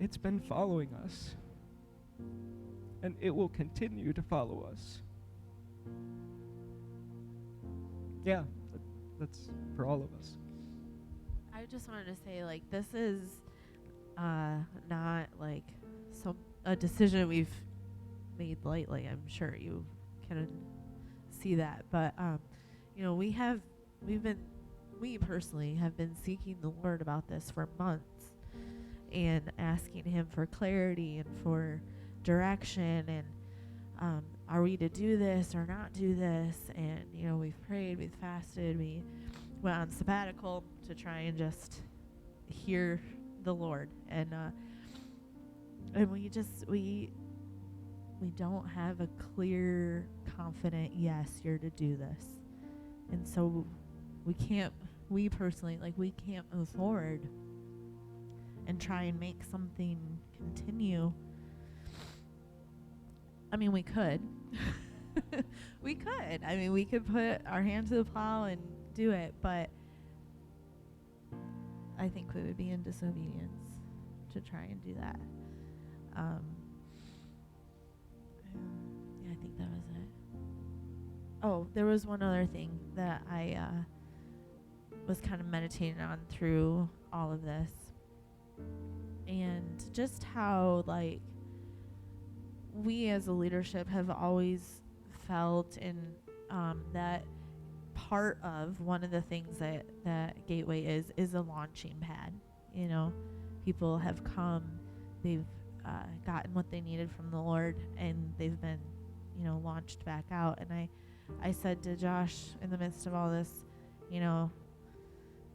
it's been following us, and it will continue to follow us. Yeah, that's for all of us. I just wanted to say, like, this is not like a decision we've made lightly. I'm sure you can see that, but you know, we personally have been seeking the Lord about this for months and asking him for clarity and for direction, and are we to do this or not do this? And you know, we've prayed, we've fasted, we went on sabbatical to try and just hear the Lord, and we don't have a clear, confident yes, you're to do this, and so we can't move forward and try and make something continue. I mean, we could. We could. I mean, we could put our hand to the plow and do it, but I think we would be in disobedience to try and do that. Yeah, I think that was it. Oh, there was one other thing that I was kind of meditating on through all of this, and just how, like, we as a leadership have always felt in that part of one of the things that Gateway is a launching pad. You know, people have come, they've gotten what they needed from the Lord, and they've been, you know, launched back out. And I said to Josh in the midst of all this, you know,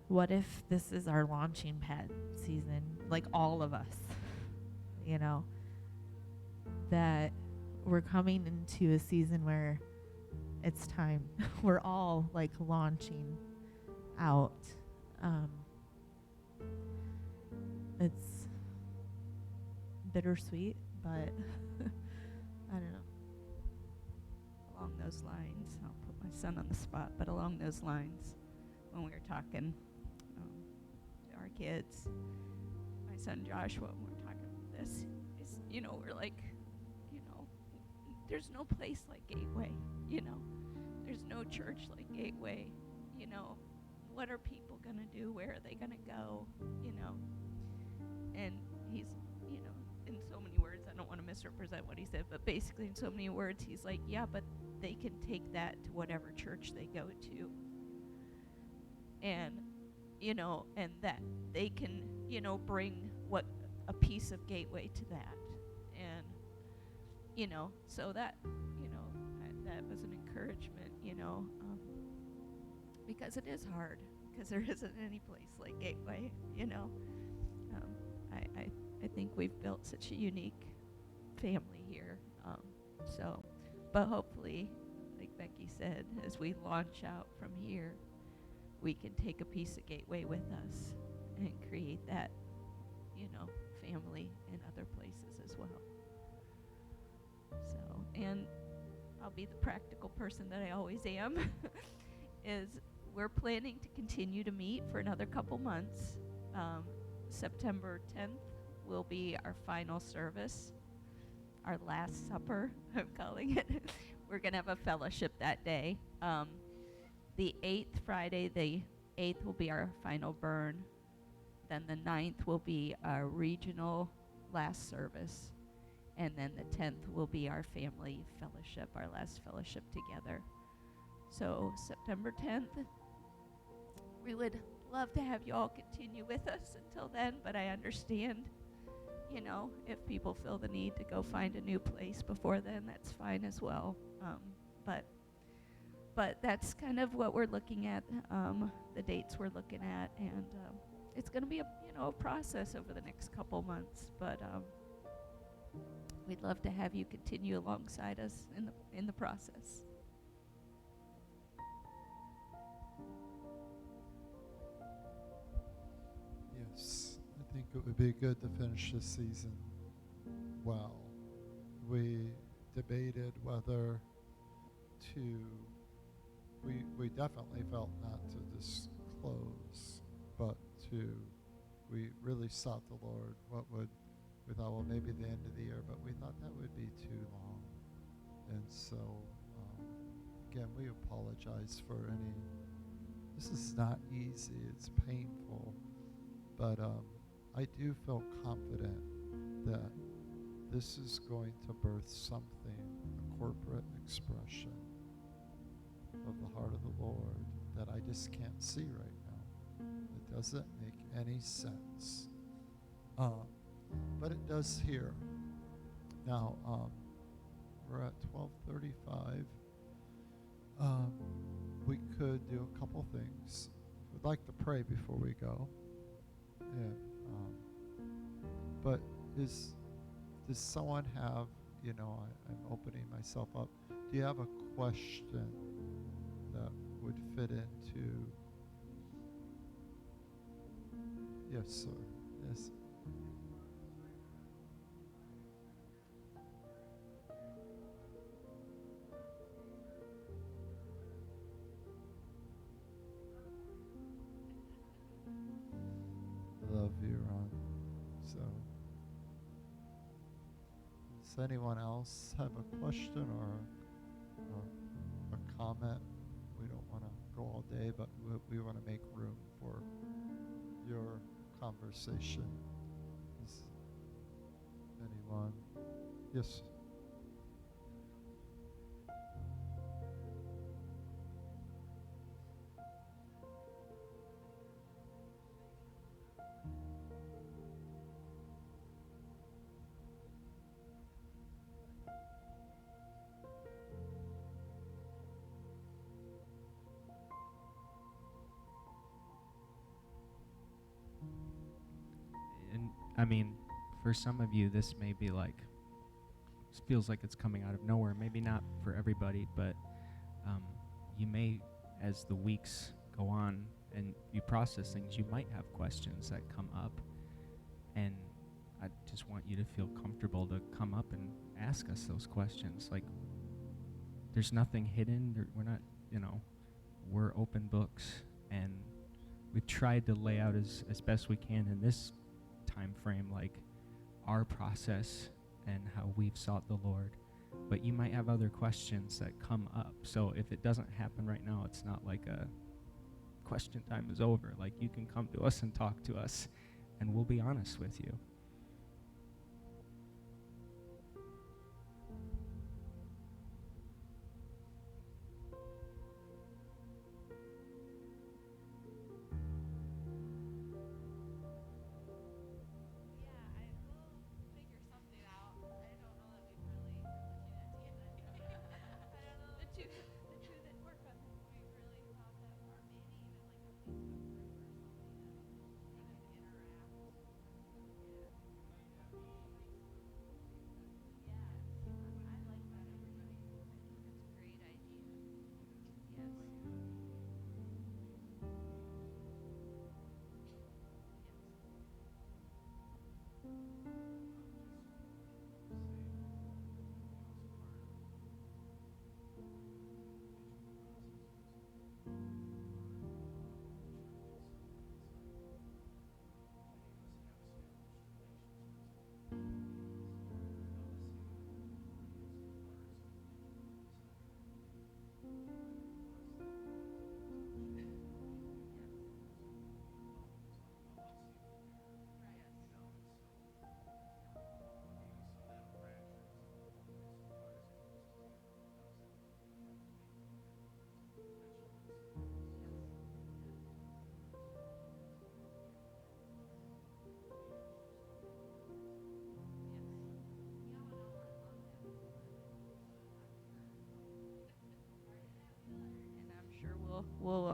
what if this is our launching pad season, like all of us, you know, that we're coming into a season where it's time. We're all like launching out. It's bittersweet, but I don't know. Along those lines, I'll put my son on the spot, but along those lines, when we were talking to our kids, my son Joshua, when we were talking about this, is, you know, we're like, you know, there's no place like Gateway, you know. There's no church like Gateway, you know. What are people going to do? Where are they going to go, you know? And he's, you know, in so many words, I don't want to misrepresent what he said, but basically in so many words, he's like, yeah, but they can take that to whatever church they go to. And, you know, and that they can, you know, bring what a piece of Gateway to that. And, you know, so that, you know, that was an encouragement, you know, because it is hard, because there isn't any place like Gateway, you know. I think we've built such a unique family here. So, but hopefully, like Becky said, as we launch out from here, we can take a piece of Gateway with us and create that, you know, family in other places as well. So, and I'll be the practical person that I always am, is we're planning to continue to meet for another couple months. September 10th will be our final service, our last supper, I'm calling it. We're going to have a fellowship that day. The 8th, Friday, the 8th will be our final burn. Then the 9th will be our regional last service. And then the 10th will be our family fellowship, our last fellowship together. So September 10th, we would love to have you all continue with us until then, but I understand, you know, if people feel the need to go find a new place before then, that's fine as well. But that's kind of what we're looking at, the dates we're looking at, and it's going to be a process over the next couple months, but we'd love to have you continue alongside us in the process. Yes, I think it would be good to finish this season well. We debated whether we definitely felt not to disclose, but we really sought the Lord. We thought, well, maybe the end of the year, but we thought that would be too long. And so, again, we apologize for this is not easy, it's painful, but I do feel confident that this is going to birth something, a corporate expression of the heart of the Lord that I just can't see right now. It doesn't make any sense. But it does here. Now, we're at 12:35. We could do a couple things. We'd like to pray before we go. And, but does someone have, I'm opening myself up. Do you have a question that would fit into? Yes, sir. Yes. Love you, Ron. So, does anyone else have a question or a comment? We don't want to go all day, but we want to make room for your conversation. Is anyone? Yes. And I mean, for some of you, this may be like, this feels like it's coming out of nowhere. Maybe not for everybody, but you may, as the weeks go on and you process things, you might have questions that come up. And I just want you to feel comfortable to come up and ask us those questions. Like, there's nothing hidden. We're not, we're open books. And we've tried to lay out as best we can in this time frame, like our process and how we've sought the Lord. But you might have other questions that come up. So if it doesn't happen right now, it's not like a question time is over. Like, you can come to us and talk to us, and we'll be honest with you.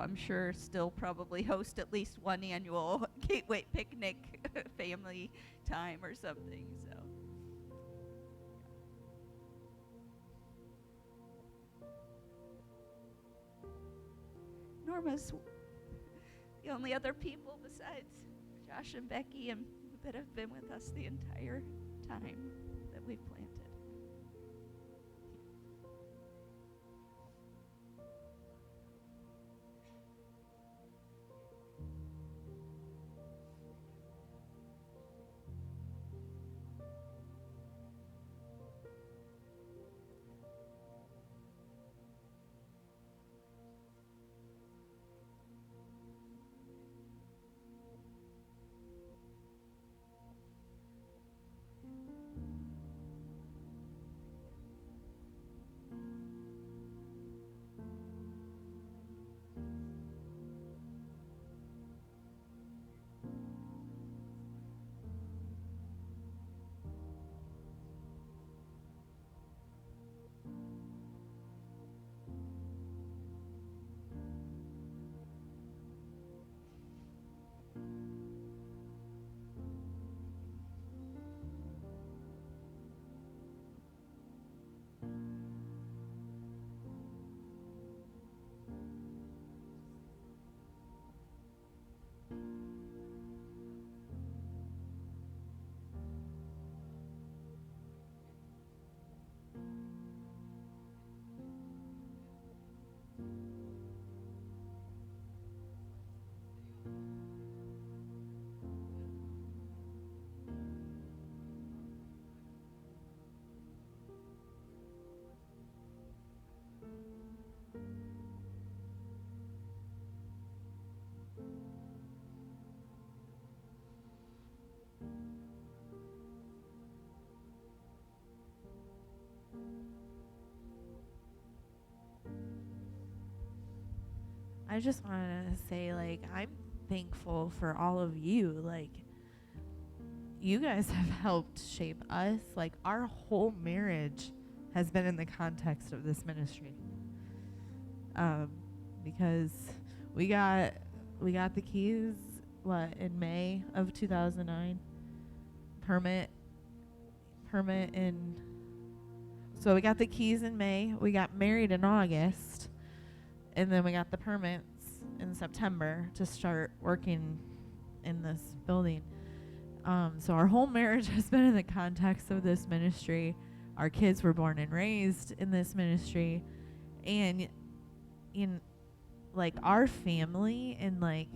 I'm sure still probably host at least one annual Gateway picnic family time or something. So Norma's the only other people besides Josh and Becky and that have been with us the entire time that we've planted. I just wanted to say, like, I'm thankful for all of you. Like, you guys have helped shape us. Like, our whole marriage has been in the context of this ministry. Because we got the keys, in May of 2009. Permit in. So we got the keys in May. We got married in August. And then we got the permits in September to start working in this building. So our whole marriage has been in the context of this ministry. Our kids were born and raised in this ministry. And in, like, our family, and, like,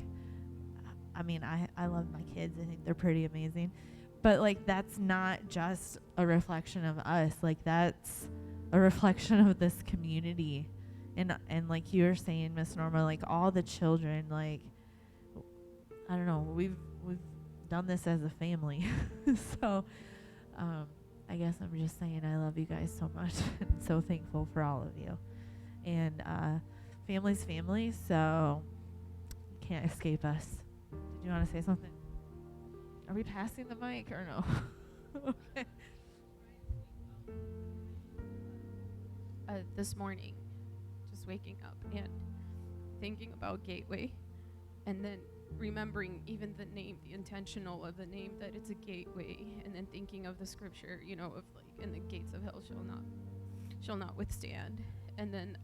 I mean, I love my kids. I think they're pretty amazing. But, like, that's not just a reflection of us. Like, that's a reflection of this community. And like you were saying, Miss Norma, like, all the children, like, I don't know, we've done this as a family. So I guess I'm just saying I love you guys so much and so thankful for all of you. And family's family, so you can't escape us. Did you want to say something? Are we passing the mic or no? Okay. This morning, just waking up and thinking about Gateway, and then remembering even the name, the intentional of the name, that it's a gateway, and then thinking of the scripture, you know, of like, and the gates of hell shall not withstand, and then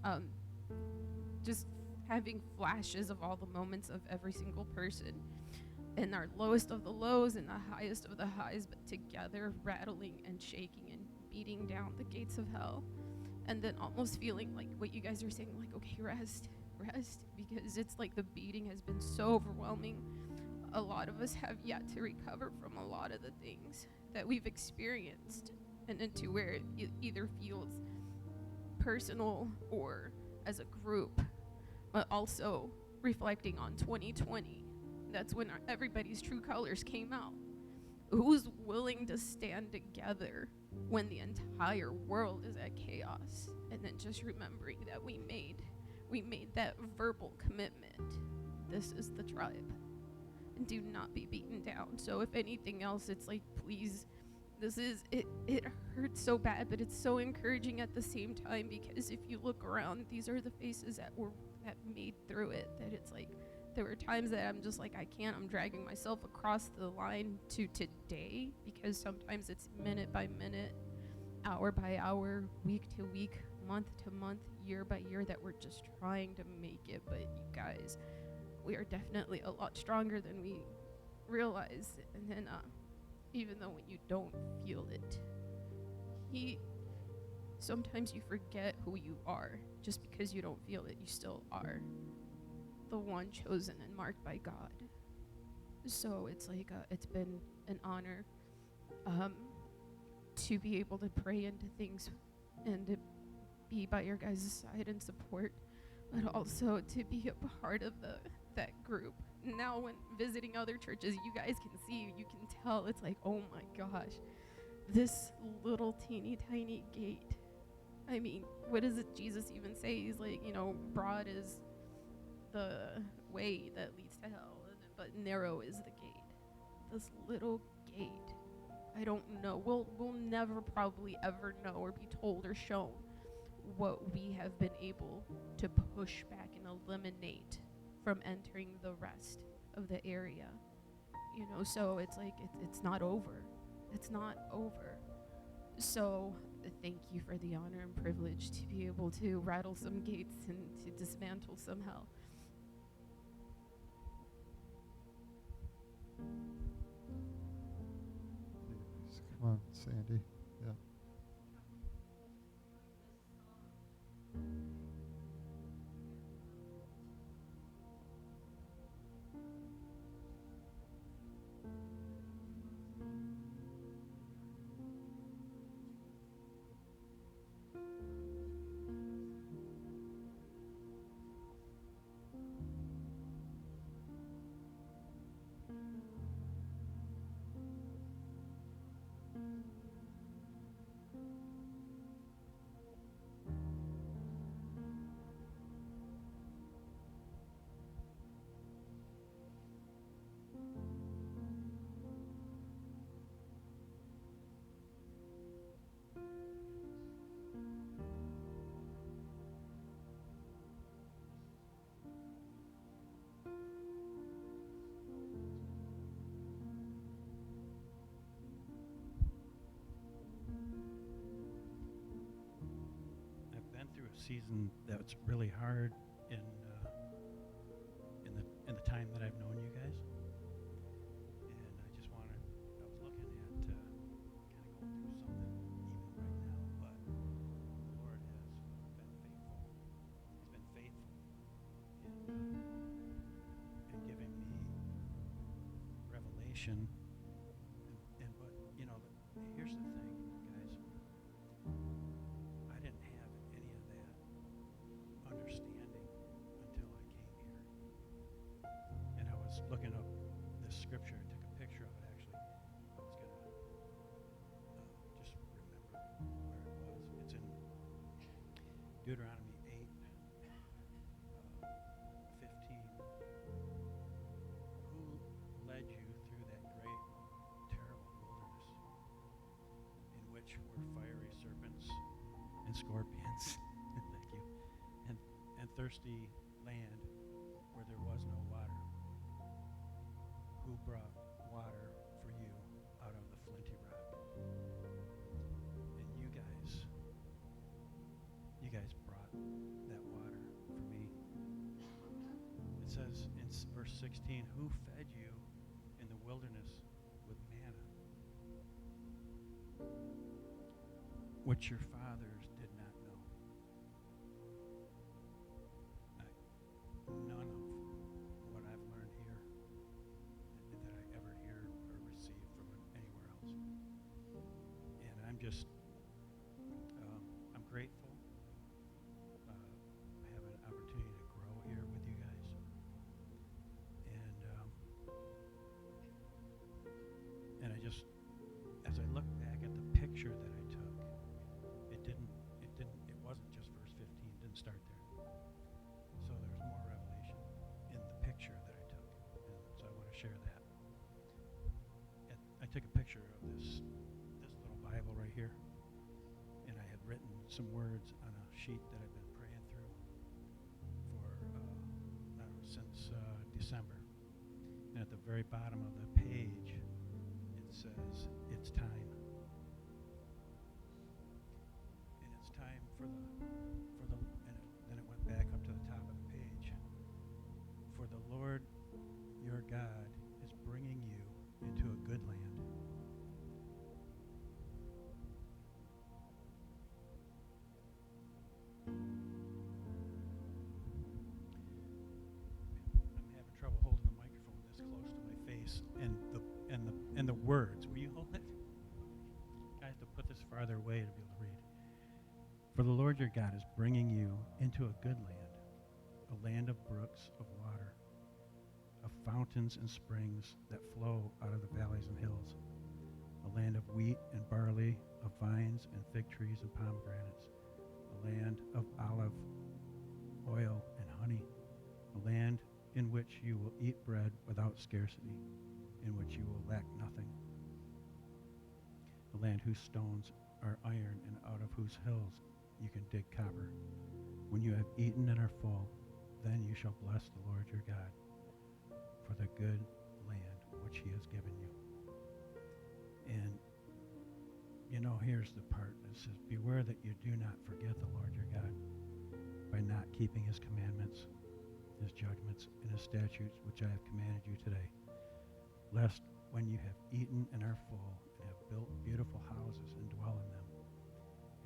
just having flashes of all the moments of every single person, and our lowest of the lows and the highest of the highs, but together rattling and shaking and beating down the gates of hell. And then almost feeling like what you guys are saying, like, okay, rest, because it's like the beating has been so overwhelming. A lot of us have yet to recover from a lot of the things that we've experienced, and into where it either feels personal or as a group, but also reflecting on 2020. That's when everybody's true colors came out. Who's willing to stand together when the entire world is at chaos? And then just remembering that we made that verbal commitment. This is the tribe, and do not be beaten down. So if anything else, it's like, please, it hurts so bad, but it's so encouraging at the same time, because if you look around, these are the faces that were that made through it. That it's like there were times that I'm just like, I can't. I'm dragging myself across the line to today, because sometimes it's minute by minute, hour by hour, week to week, month to month, year by year, that we're just trying to make it. But you guys, we are definitely a lot stronger than we realize. And then even though when you don't feel it, sometimes you forget who you are. Just because you don't feel it, you still are the one chosen and marked by God. So it's like it's been an honor to be able to pray into things and to be by your guys' side and support, but also to be a part of that group. Now when visiting other churches, you guys can see, you can tell, it's like, oh my gosh, this little teeny tiny gate. I mean, what does Jesus even say? He's like, broad is the way that leads to hell, but narrow is the gate. This little gate, I don't know. We'll never probably ever know or be told or shown what we have been able to push back and eliminate from entering the rest of the area. So it's like it's not over. It's not over. So thank you for the honor and privilege to be able to rattle some gates and to dismantle some hell. Come on, Sandy. Yeah. I've been through a season that's really hard in the time that I've known you guys, and I just wanted. I was looking at kind of going through something even right now, but the Lord has been faithful. He's been faithful in giving me revelation. But here's the thing, guys. I didn't have any of that understanding until I came here. And I was looking up this scripture. I took a picture of it, actually. I was going to just remember where it was. It's in Deuteronomy 8, 15. Who led you through that great, terrible wilderness, in which were fiery serpents and scorpions, thank you, and thirsty land where there was no water? Who brought water for you out of the flinty rock? And you guys brought that water for me. It says in verse 16, who fed you in the wilderness with manna, which your fathers did not know? None of what I've learned here that I ever hear or receive from anywhere else. And I'm just, I'm grateful. I have an opportunity to grow here with you guys. And I just, as I look back at the picture that I took, it wasn't just verse 15, it didn't start there. So there's more revelation in the picture that I took. And so I want to share that. I took a picture of this little Bible right here, and I had written some words on a sheet that I've been praying through for the very bottom of the page, it says, it's time. And it's time then it went back up to the top of the page. For the Lord your God is bringing you into a good land. I'm having trouble holding the microphone this close to my face and the words. Will you hold it? I have to put this farther away to be able to read. For the Lord your God is bringing you into a good land, a land of brooks of water, of fountains and springs that flow out of the valleys and hills, a land of wheat and barley, of vines and fig trees and pomegranates, a land of olive oil and honey, a land in which you will eat bread without scarcity, in which you will lack nothing, a land whose stones are iron and out of whose hills you can dig copper. When you have eaten and are full, then you shall bless the Lord your God for the good land which he has given you. And, here's the part that says, beware that you do not forget the Lord your God by not keeping his commandments, his judgments, and his statutes, which I have commanded you today, lest when you have eaten and are full and have built beautiful houses and dwell in them,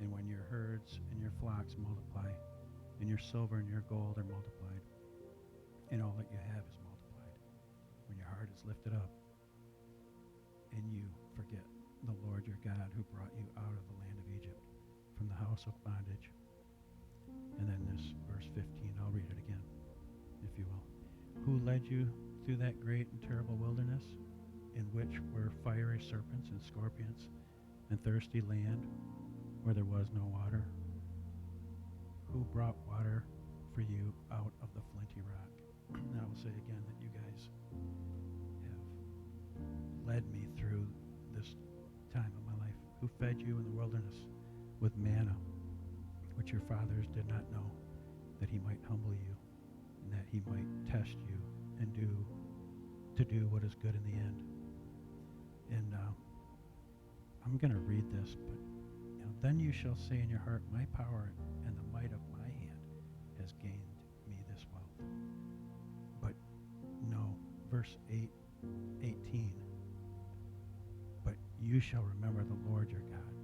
and when your herds and your flocks multiply, and your silver and your gold are multiplied, and all that you have is multiplied, when your heart is lifted up, and you forget the Lord your God who brought you out of the land of Egypt from the house of bondage. And then this verse 15, I'll read it again, if you will. Who led you through that great and terrible wilderness, in which were fiery serpents and scorpions, and thirsty land where there was no water? Who brought water for you out of the flinty rock? And I will say again that you guys have led me through this time of my life. Who fed you in the wilderness with manna, which your fathers did not know, that he might humble you, and that he might test you, and do what is good in the end. And I'm going to read this, but then you shall say in your heart, my power and the might of my hand has gained me this wealth. But no, verse 18. But you shall remember the Lord your God,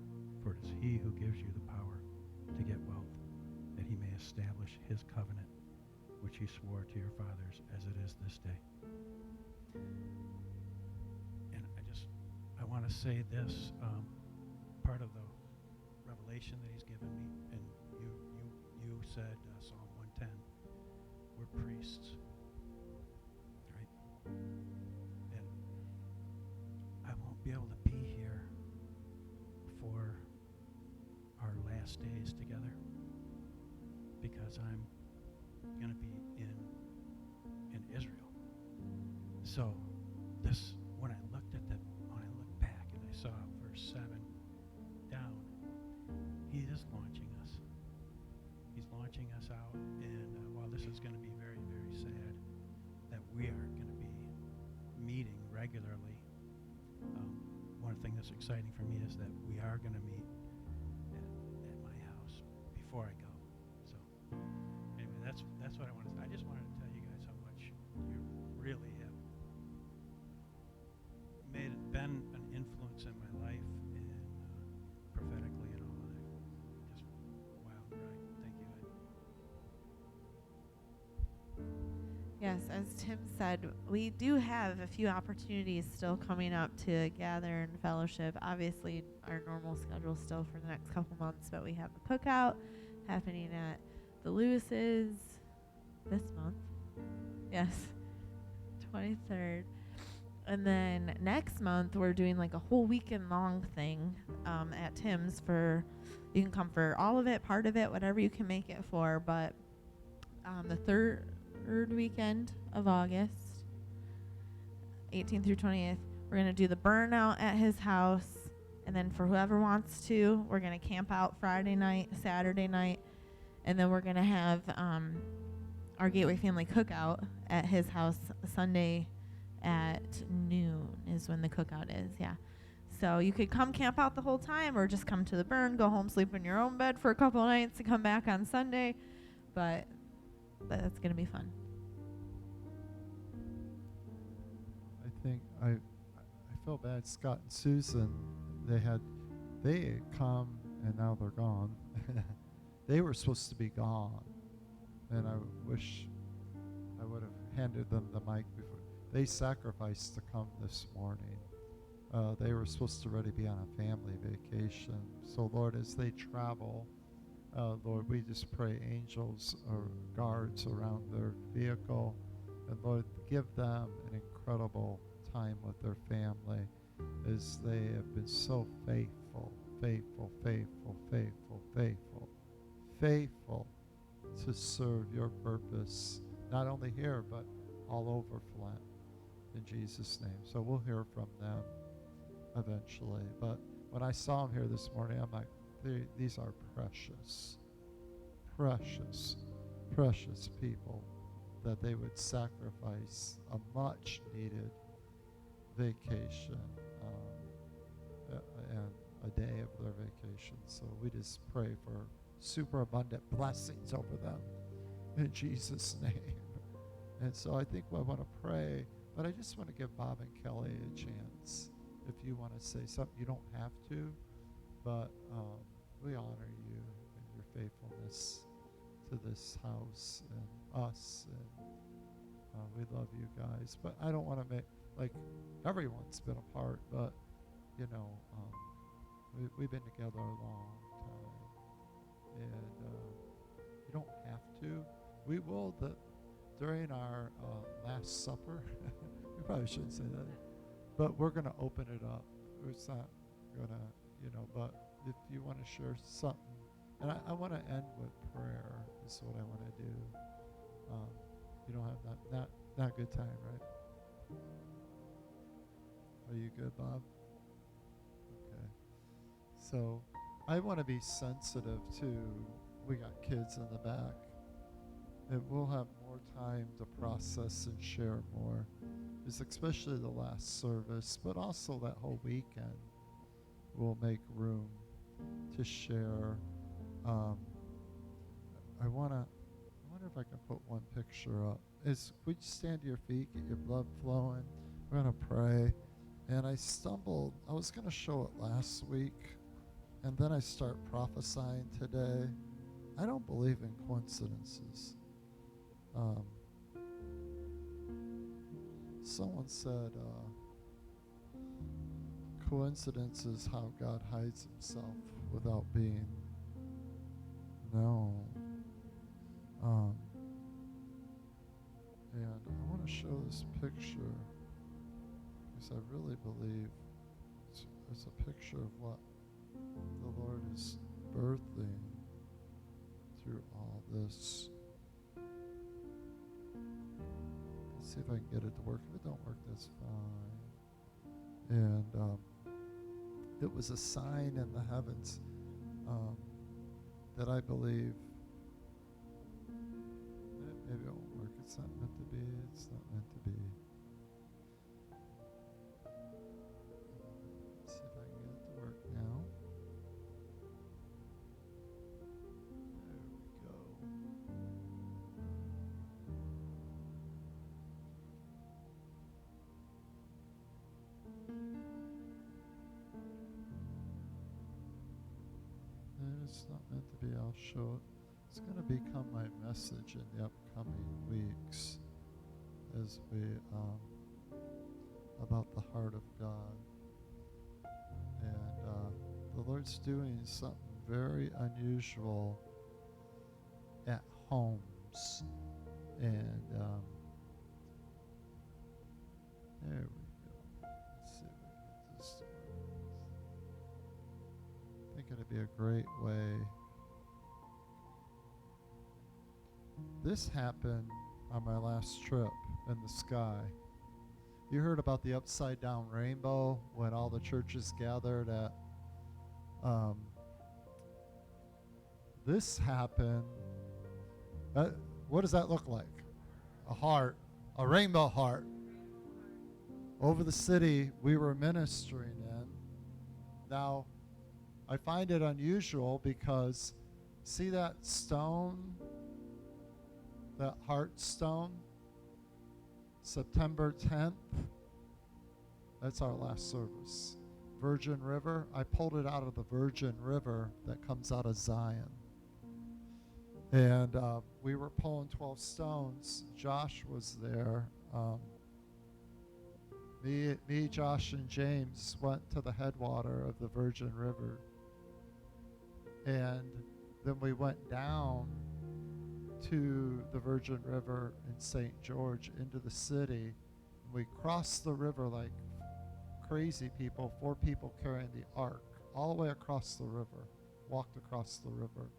for it is he who gives you the power to get wealth, that he may establish his covenant, which he swore to your fathers, as it is this day. And I want to say this, part of the revelation that he's given me, and you said Psalm 110, we're priests, right? And I won't be able to be here for our last days together because I'm going to be in Israel. So when I looked back and I saw verse 7 down, he is launching us. He's launching us out, and while this is going to be very, very sad that we are going to be meeting regularly, one thing that's exciting for me is that we are going to meet at my house before I go. So anyway, that's what I wanted to say. I just wanted to tell you guys how much you really have been an influence in my life, and prophetically and all of that. Just wow, right? Thank you. Yes, as Tim said, we do have a few opportunities still coming up to gather and fellowship. Obviously, our normal schedule still for the next couple months, but we have the cookout happening at the Lewis's this month. Yes, 23rd. And then next month, we're doing like a whole weekend long thing at Tim's for, you can come for all of it, part of it, whatever you can make it for. But the third weekend of August, 18th through 20th, we're going to do the burnout at his house. And then for whoever wants to, we're going to camp out Friday night, Saturday night. And then we're going to have our Gateway Family Cookout at his house Sunday at noon is when the cookout is. Yeah. So you could come camp out the whole time or just come to the burn, go home, sleep in your own bed for a couple of nights and come back on Sunday. But that's going to be fun. I think I feel bad. Scott and Susan, they had come and now they're gone. They were supposed to be gone, and I wish I would have handed them the mic before. They sacrificed to come this morning. They were supposed to already be on a family vacation. So Lord, as they travel, Lord, we just pray angels or guards around their vehicle, and Lord, give them an incredible time with their family as they have been so faithful to serve your purpose, not only here, but all over Flint, in Jesus' name. So we'll hear from them eventually. But when I saw them here this morning, I'm like, these are precious people, that they would sacrifice a much needed vacation and a day of their vacation. So we just pray for super abundant blessings over them in Jesus' name. And so I think I want to pray, but I just want to give Bob and Kelly a chance. If you want to say something, you don't have to, but we honor you and your faithfulness to this house and us, and we love you guys. But I don't want to make, like, everyone's been a part, but, you know, we've been together a long time, and you don't have to. We will, during our Last Supper, we probably shouldn't say that, but we're going to open it up. It's not going to, but if you want to share something, and I want to end with prayer is what I want to do. You don't have not a good time, right? Are you good, Bob? Okay. So I want to be sensitive to, we got kids in the back, and we'll have more time to process and share more. It's especially the last service, but also that whole weekend will make room to share. I wonder if I can put one picture up. Would you stand to your feet, get your blood flowing? We're going to pray. And I stumbled. I was going to show it last week, and then I start prophesying today. I don't believe in coincidences. Someone said, coincidence is how God hides himself without being known. And I want to show this picture because I really believe it's a picture of what the Lord is birthing through all this. Let's see if I can get it to work. If it don't work, that's fine. And it was a sign in the heavens that I believe maybe it won't work. It's not meant to be. It's not meant to be. Let's see if I can get it to work now. There we go. And it's not meant to be. I'll show it. It's going to become my message in the upcoming weeks as we about the heart of God. And the Lord's doing something very unusual at homes. And there we go. Let's see if we can get this to work. I think it'd be a great way. This happened on my last trip in the sky. You heard about the upside down rainbow when all the churches gathered at this happened. What does that look like? A heart, a rainbow heart. over the city we were ministering in. Now, I find it unusual because see that stone, that heart stone, September 10th? That's our last service. Virgin River. I pulled it out of the Virgin River that comes out of Zion. And we were pulling 12 stones. Josh was there. Me, Josh, and James went to the headwater of the Virgin River. And then we went down to the Virgin River in St. George into the city. We crossed the river like crazy people, 4 people carrying the ark, all the way across the river, walked across the river.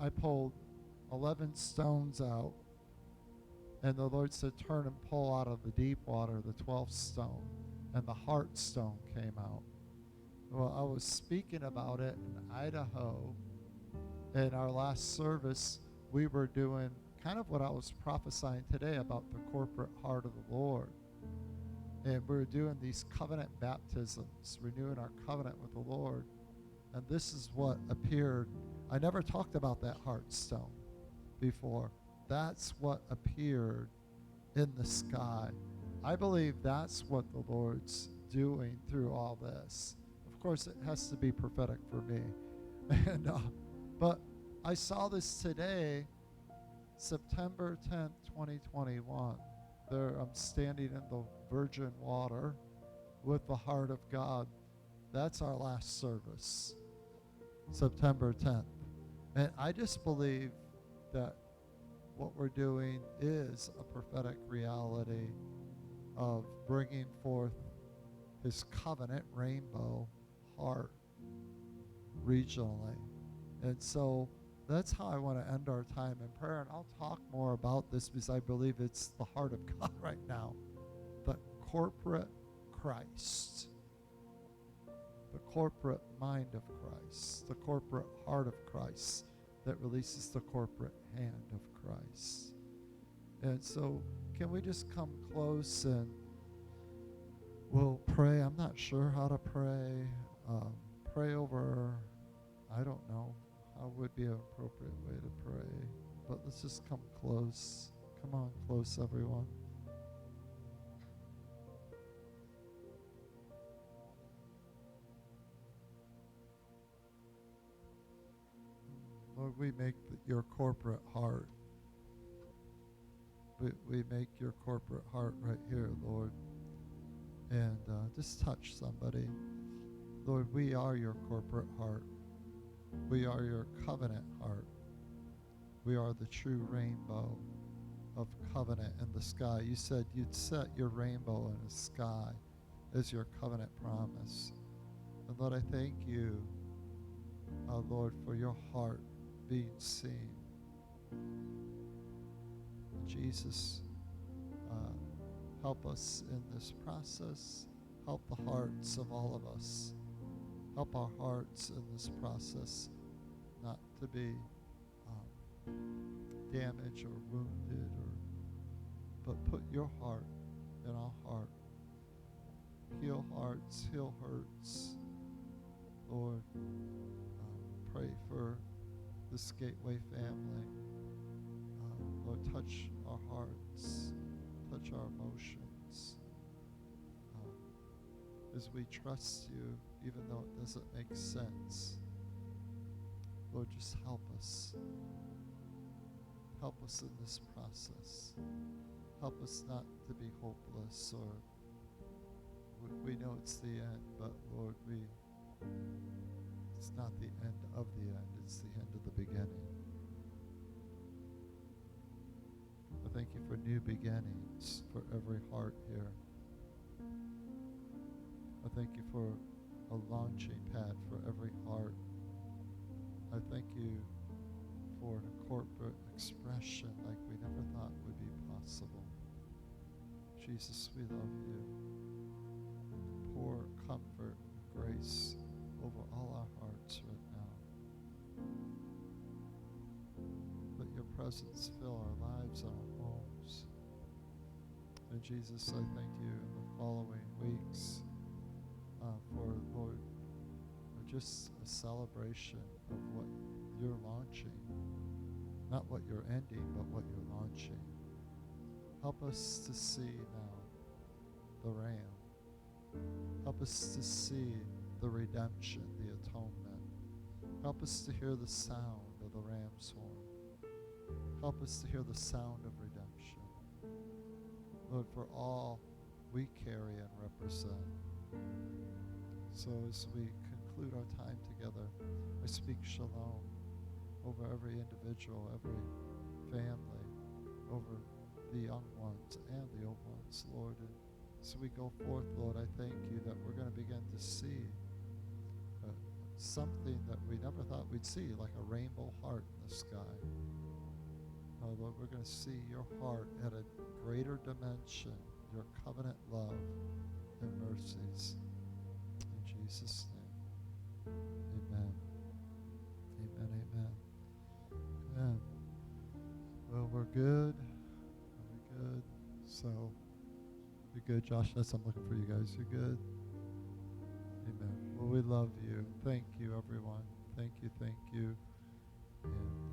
I pulled 11 stones out, and the Lord said, turn and pull out of the deep water the 12th stone, and the heart stone came out. Well, I was speaking about it in Idaho. In our last service, we were doing kind of what I was prophesying today about the corporate heart of the Lord. And we were doing these covenant baptisms, renewing our covenant with the Lord. And this is what appeared. I never talked about that heart stone before. That's what appeared in the sky. I believe that's what the Lord's doing through all this. Of course, it has to be prophetic for me. And but I saw this today, September 10th, 2021. There, I'm standing in the virgin water with the heart of God. That's our last service, September 10th. And I just believe that what we're doing is a prophetic reality of bringing forth his covenant rainbow heart regionally. And so that's how I want to end our time in prayer. And I'll talk more about this because I believe it's the heart of God right now. The corporate Christ. The corporate mind of Christ. The corporate heart of Christ that releases the corporate hand of Christ. And so can we just come close and we'll pray. I'm not sure how to pray. Pray over, I don't know. How would be an appropriate way to pray? But let's just come close. Come on close, everyone. Lord, we make your corporate heart. We make your corporate heart right here, Lord. And just touch somebody. Lord, we are your corporate heart. We are your covenant heart. We are the true rainbow of covenant in the sky. You said you'd set your rainbow in the sky as your covenant promise. And Lord, I thank you, Lord, for your heart being seen. Jesus, help us in this process. Help the hearts of all of us. Help our hearts in this process not to be damaged or wounded, but put your heart in our heart. Heal hearts, heal hurts. Lord, pray for this Gateway family. Lord, touch our hearts, touch our emotions. As we trust you, even though it doesn't make sense. Lord, just help us. Help us in this process. Help us not to be hopeless, or we know it's the end, but Lord, it's not the end of the end, it's the end of the beginning. I thank you for new beginnings for every heart here. I thank you for a launching pad for every heart. I thank you for a corporate expression like we never thought would be possible. Jesus, we love you. Pour comfort and grace over all our hearts right now. Let your presence fill our lives and our homes. And Jesus, I thank you in the following weeks for, Lord, just a celebration of what you're launching. Not what you're ending, but what you're launching. Help us to see now the Ram. Help us to see the redemption, the atonement. Help us to hear the sound of the ram's horn. Help us to hear the sound of redemption. Lord, for all we carry and represent. So as we conclude our time together, I speak shalom over every individual, every family, over the young ones and the old ones, Lord. And so we go forth, Lord, I thank you that we're going to begin to see something that we never thought we'd see, like a rainbow heart in the sky. Oh, Lord, we're going to see your heart at a greater dimension, your covenant love and mercies. In Jesus' name, amen. Amen, amen. Amen. Well, we're good. Are we good? So, you're good, Josh? That's I'm looking for you guys. You're good? Amen. Well, we love you. Thank you, everyone. Thank you, thank you. And